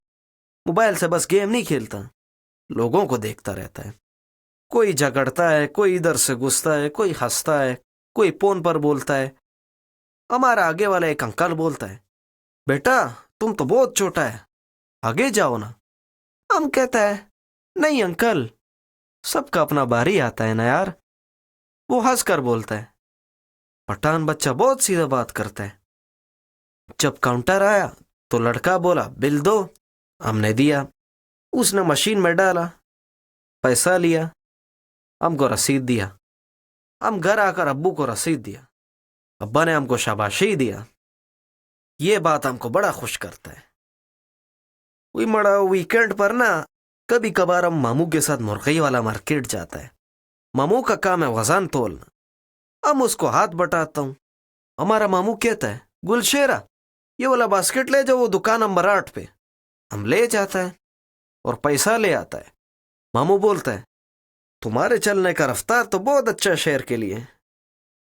मोबाइल से बस गेम नहीं खेलता, लोगों को देखता रहता है। कोई झगड़ता है, कोई इधर से घुसता है, कोई हंसता है, कोई फोन पर बोलता है। हमारा आगे वाला एक अंकल बोलता है बेटा तुम तो बहुत छोटा है, आगे जाओ ना। हम कहता है नहीं अंकल, सबका अपना बारी आता है ना यार। वो हंस कर बोलता है। पठान बच्चा बहुत सीधा बात करता है। जब काउंटर आया तो लड़का बोला बिल दो। हमने दिया। उसने मशीन में डाला, पैसा लिया, हमको रसीद दिया। हम घर आकर अब्बू को रसीद दिया। अब्बा ने हमको शाबाशी दिया। ये बात हमको बड़ा खुश करता है। वही मड़ा वीकेंड पर ना कभी कभार हम मामू के साथ मुर्गी वाला मार्केट जाता है। मामू का काम है वजन तोलना। हम उसको हाथ बटाता हूँ। हमारा मामू कहता है गुलशेरा ये वाला बास्केट ले जाओ वो दुकान नंबर 8 पे। हम ले जाता है और पैसा ले आता है। मामू बोलता है तुम्हारे चलने का रफ्तार तो बहुत अच्छा शेर के लिए।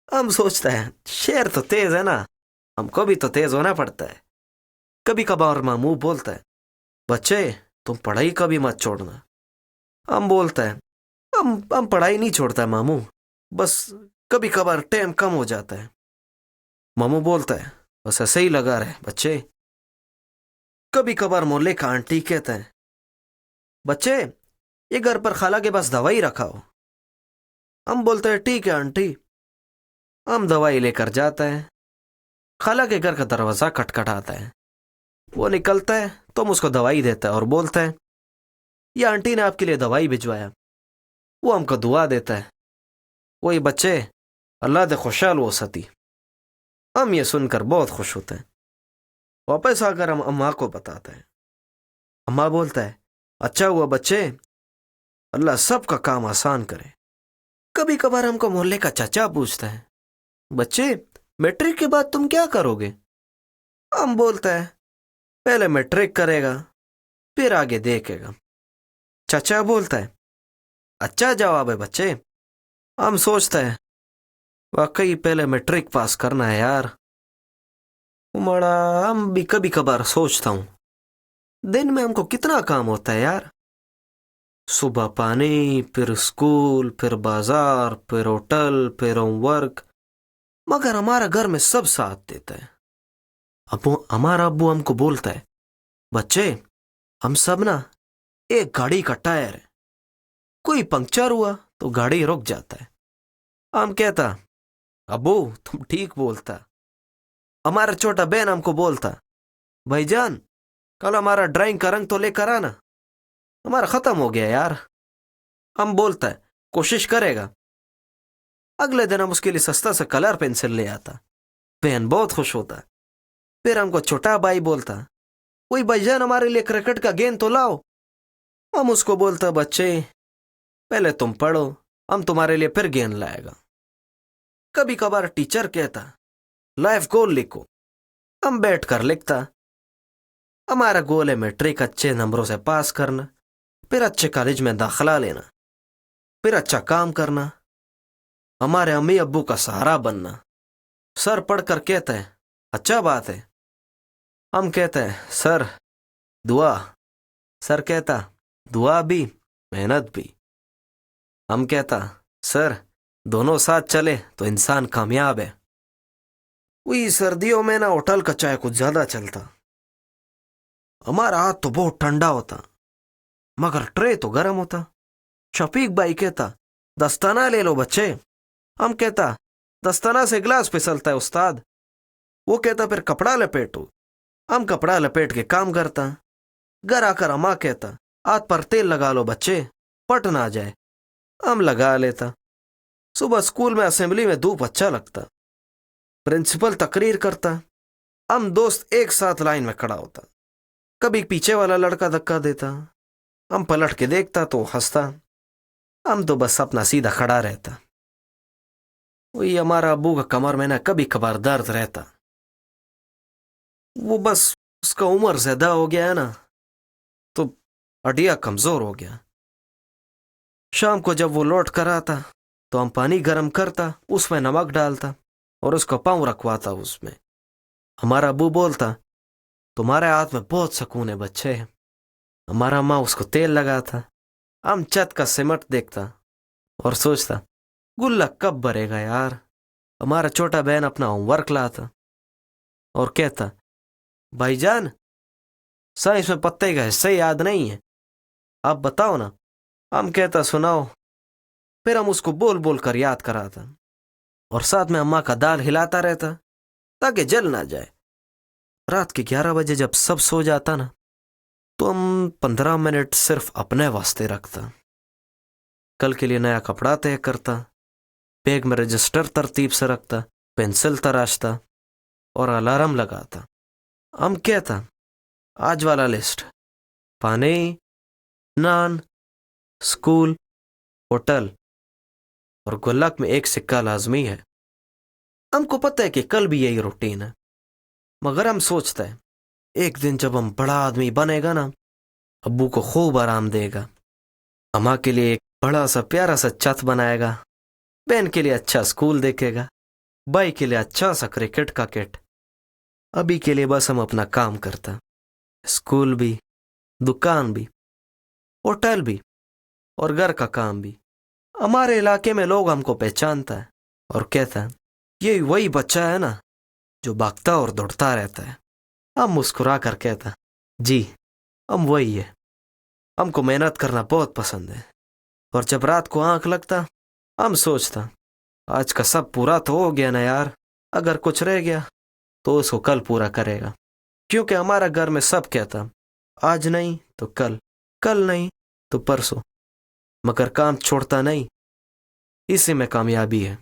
हम सोचता है शेर तो तेज है ना, हमको भी तो तेज होना पड़ता है। कभी कभार मामू बोलता है बच्चे तुम पढ़ाई कभी मत छोड़ना। हम बोलता है हम पढ़ाई नहीं छोड़ता है मामू, बस कभी कभार टाइम कम हो जाता है। मामू बोलता है बस ऐसे ही लगा रहे बच्चे। कभी कभार मोहल्ले का आंटी कहता है बच्चे ये घर पर खाला के पास दवाई रखा हो। हम बोलते हैं ठीक है आंटी। हम दवाई लेकर जाता है। खाला के घर का दरवाजा खटखटाता है। वो निकलता है तो हम उसको दवाई देता है और बोलता है ये आंटी ने आपके लिए दवाई भिजवाया। वो हमको दुआ देता है। वही बच्चे अल्लाह दे खुशहाल हो सती। हम ये सुनकर बहुत खुश होते हैं। वापस आकर हम अम्मा को बताते हैं। अम्मा बोलता है अच्छा हुआ बच्चे, अल्लाह सबका काम आसान करे। कभी कभार हमको मोहल्ले का चाचा पूछता है बच्चे मैट्रिक के बाद तुम क्या करोगे। हम बोलता है पहले मैट्रिक करेगा फिर आगे देखेगा। चाचा बोलता है अच्छा जवाब है बच्चे। हम सोचता है वाकई पहले मैट्रिक पास करना है यार। उमड़ा हम भी कभी कभार सोचता हूँ दिन में हमको कितना काम होता है यार। सुबह पानी, फिर स्कूल, फिर बाजार, फिर होटल, फिर होमवर्क, मगर हमारा घर में सब साथ देता है। हमारा अब्बू हमको बोलता है बच्चे हम सब ना एक गाड़ी का टायर है, कोई पंक्चर हुआ तो गाड़ी रुक जाता है। हम कहता अब्बू तुम ठीक बोलता। हमारा छोटा बहन हमको बोलता भाईजान कल हमारा ड्राइंग का रंग तो लेकर आना, हमारा खत्म हो गया यार। हम बोलता है कोशिश करेगा। अगले दिन हम उसके लिए सस्ता सा कलर पेंसिल ले आता। बहन बहुत खुश होता। फिर हमको छोटा भाई बोलता वही भाईजान हमारे लिए क्रिकेट का गेंद तो लाओ। हम उसको बोलता बच्चे पहले तुम पढ़ो, हम तुम्हारे लिए फिर गेंद लाएगा। कभी कभार टीचर कहता लाइफ गोल लिखो। हम बैठ कर लिखता। हमारा गोल है मैट्रिक अच्छे नंबरों से पास करना, फिर अच्छे कॉलेज में दाखिला लेना, फिर अच्छा काम करना, हमारे अम्मी अब्बू का सहारा बनना। सर पढ़कर कहते हैं अच्छा बात है। हम कहते हैं सर दुआ। सर कहता दुआ भी मेहनत भी। हम कहता सर दोनों साथ चले तो इंसान कामयाब है। वही सर्दियों में ना होटल का चाय कुछ ज्यादा चलता। हमारा हाथ तो बहुत ठंडा होता मगर ट्रे तो गर्म होता। शफीक भाई कहता दस्ताना ले लो बच्चे। हम कहता दस्ताना से गिलास फिसलता है उस्ताद। वो कहता फिर कपड़ा लपेटो। हम कपड़ा लपेट के काम करता। घर आकर अम्मा कहता हाथ पर तेल लगा लो बच्चे, पट ना जाए। हम लगा लेता। सुबह स्कूल में असेंबली में धूप अच्छा लगता, प्रिंसिपल तकरीर करता, हम दोस्त एक साथ लाइन में खड़ा होता, कभी पीछे वाला लड़का धक्का देता, हम पलट के देखता तो हंसता, हम तो बस अपना सीधा खड़ा रहता। वही हमारा अब्बू का कमर में ना कभी कभार दर्द रहता, वो बस उसका उम्र ज्यादा हो गया है ना, तो हड्डियां कमजोर हो गया। शाम को जब वो लौट कर आता तो हम पानी गर्म करता, उसमें नमक डालता और उसका पाँव रखवाता उसमें। हमारा अब्बू बोलता, तुम्हारे हाथ में बहुत सुकून है बच्चे। हमारा माँ उसको तेल लगाता। हम छत का सिमट देखता और सोचता, गुल्लक कब भरेगा यार। हमारा छोटा बहन अपना होमवर्क लाता और कहता, भाईजान साइंस में पत्ते का हिस्सा याद नहीं है, आप बताओ ना। हम कहता, सुनाओ। फिर हम उसको बोल बोल कर याद कराता और साथ में अम्मा का दाल हिलाता रहता ताकि जल ना जाए। रात के 11 बजे जब सब सो जाता ना, तो हम 15 मिनट सिर्फ अपने वास्ते रखता। कल के लिए नया कपड़ा तय करता, बैग में रजिस्टर तरतीब से रखता, पेंसिल तराशता और अलार्म लगाता। हम कहता, आज वाला लिस्ट, पानी, नान, स्कूल, होटल और गुल्लक में एक सिक्का लाजमी है। हमको पता है कि कल भी यही रूटीन है, मगर हम सोचते हैं एक दिन जब हम बड़ा आदमी बनेगा ना, अब्बू को खूब आराम देगा, अम्मा के लिए एक बड़ा सा प्यारा सा छत बनाएगा, बहन के लिए अच्छा स्कूल देखेगा, भाई के लिए अच्छा सा क्रिकेट का किट। अभी के लिए बस हम अपना काम करता, स्कूल भी, दुकान भी, होटल भी और घर का काम भी। हमारे इलाके में लोग हमको पहचानता है और कहता है, ये वही बच्चा है ना जो भागता और दौड़ता रहता है। हम मुस्कुरा कर कहता, जी हम वही है। हमको मेहनत करना बहुत पसंद है और जब रात को आंख लगता, हम सोचता, आज का सब पूरा तो हो गया ना यार, अगर कुछ रह गया तो उसको कल पूरा करेगा। क्योंकि हमारा घर में सब कहता, आज नहीं तो कल, कल नहीं तो परसों, मगर काम छोड़ता नहीं, इसी में कामयाबी है।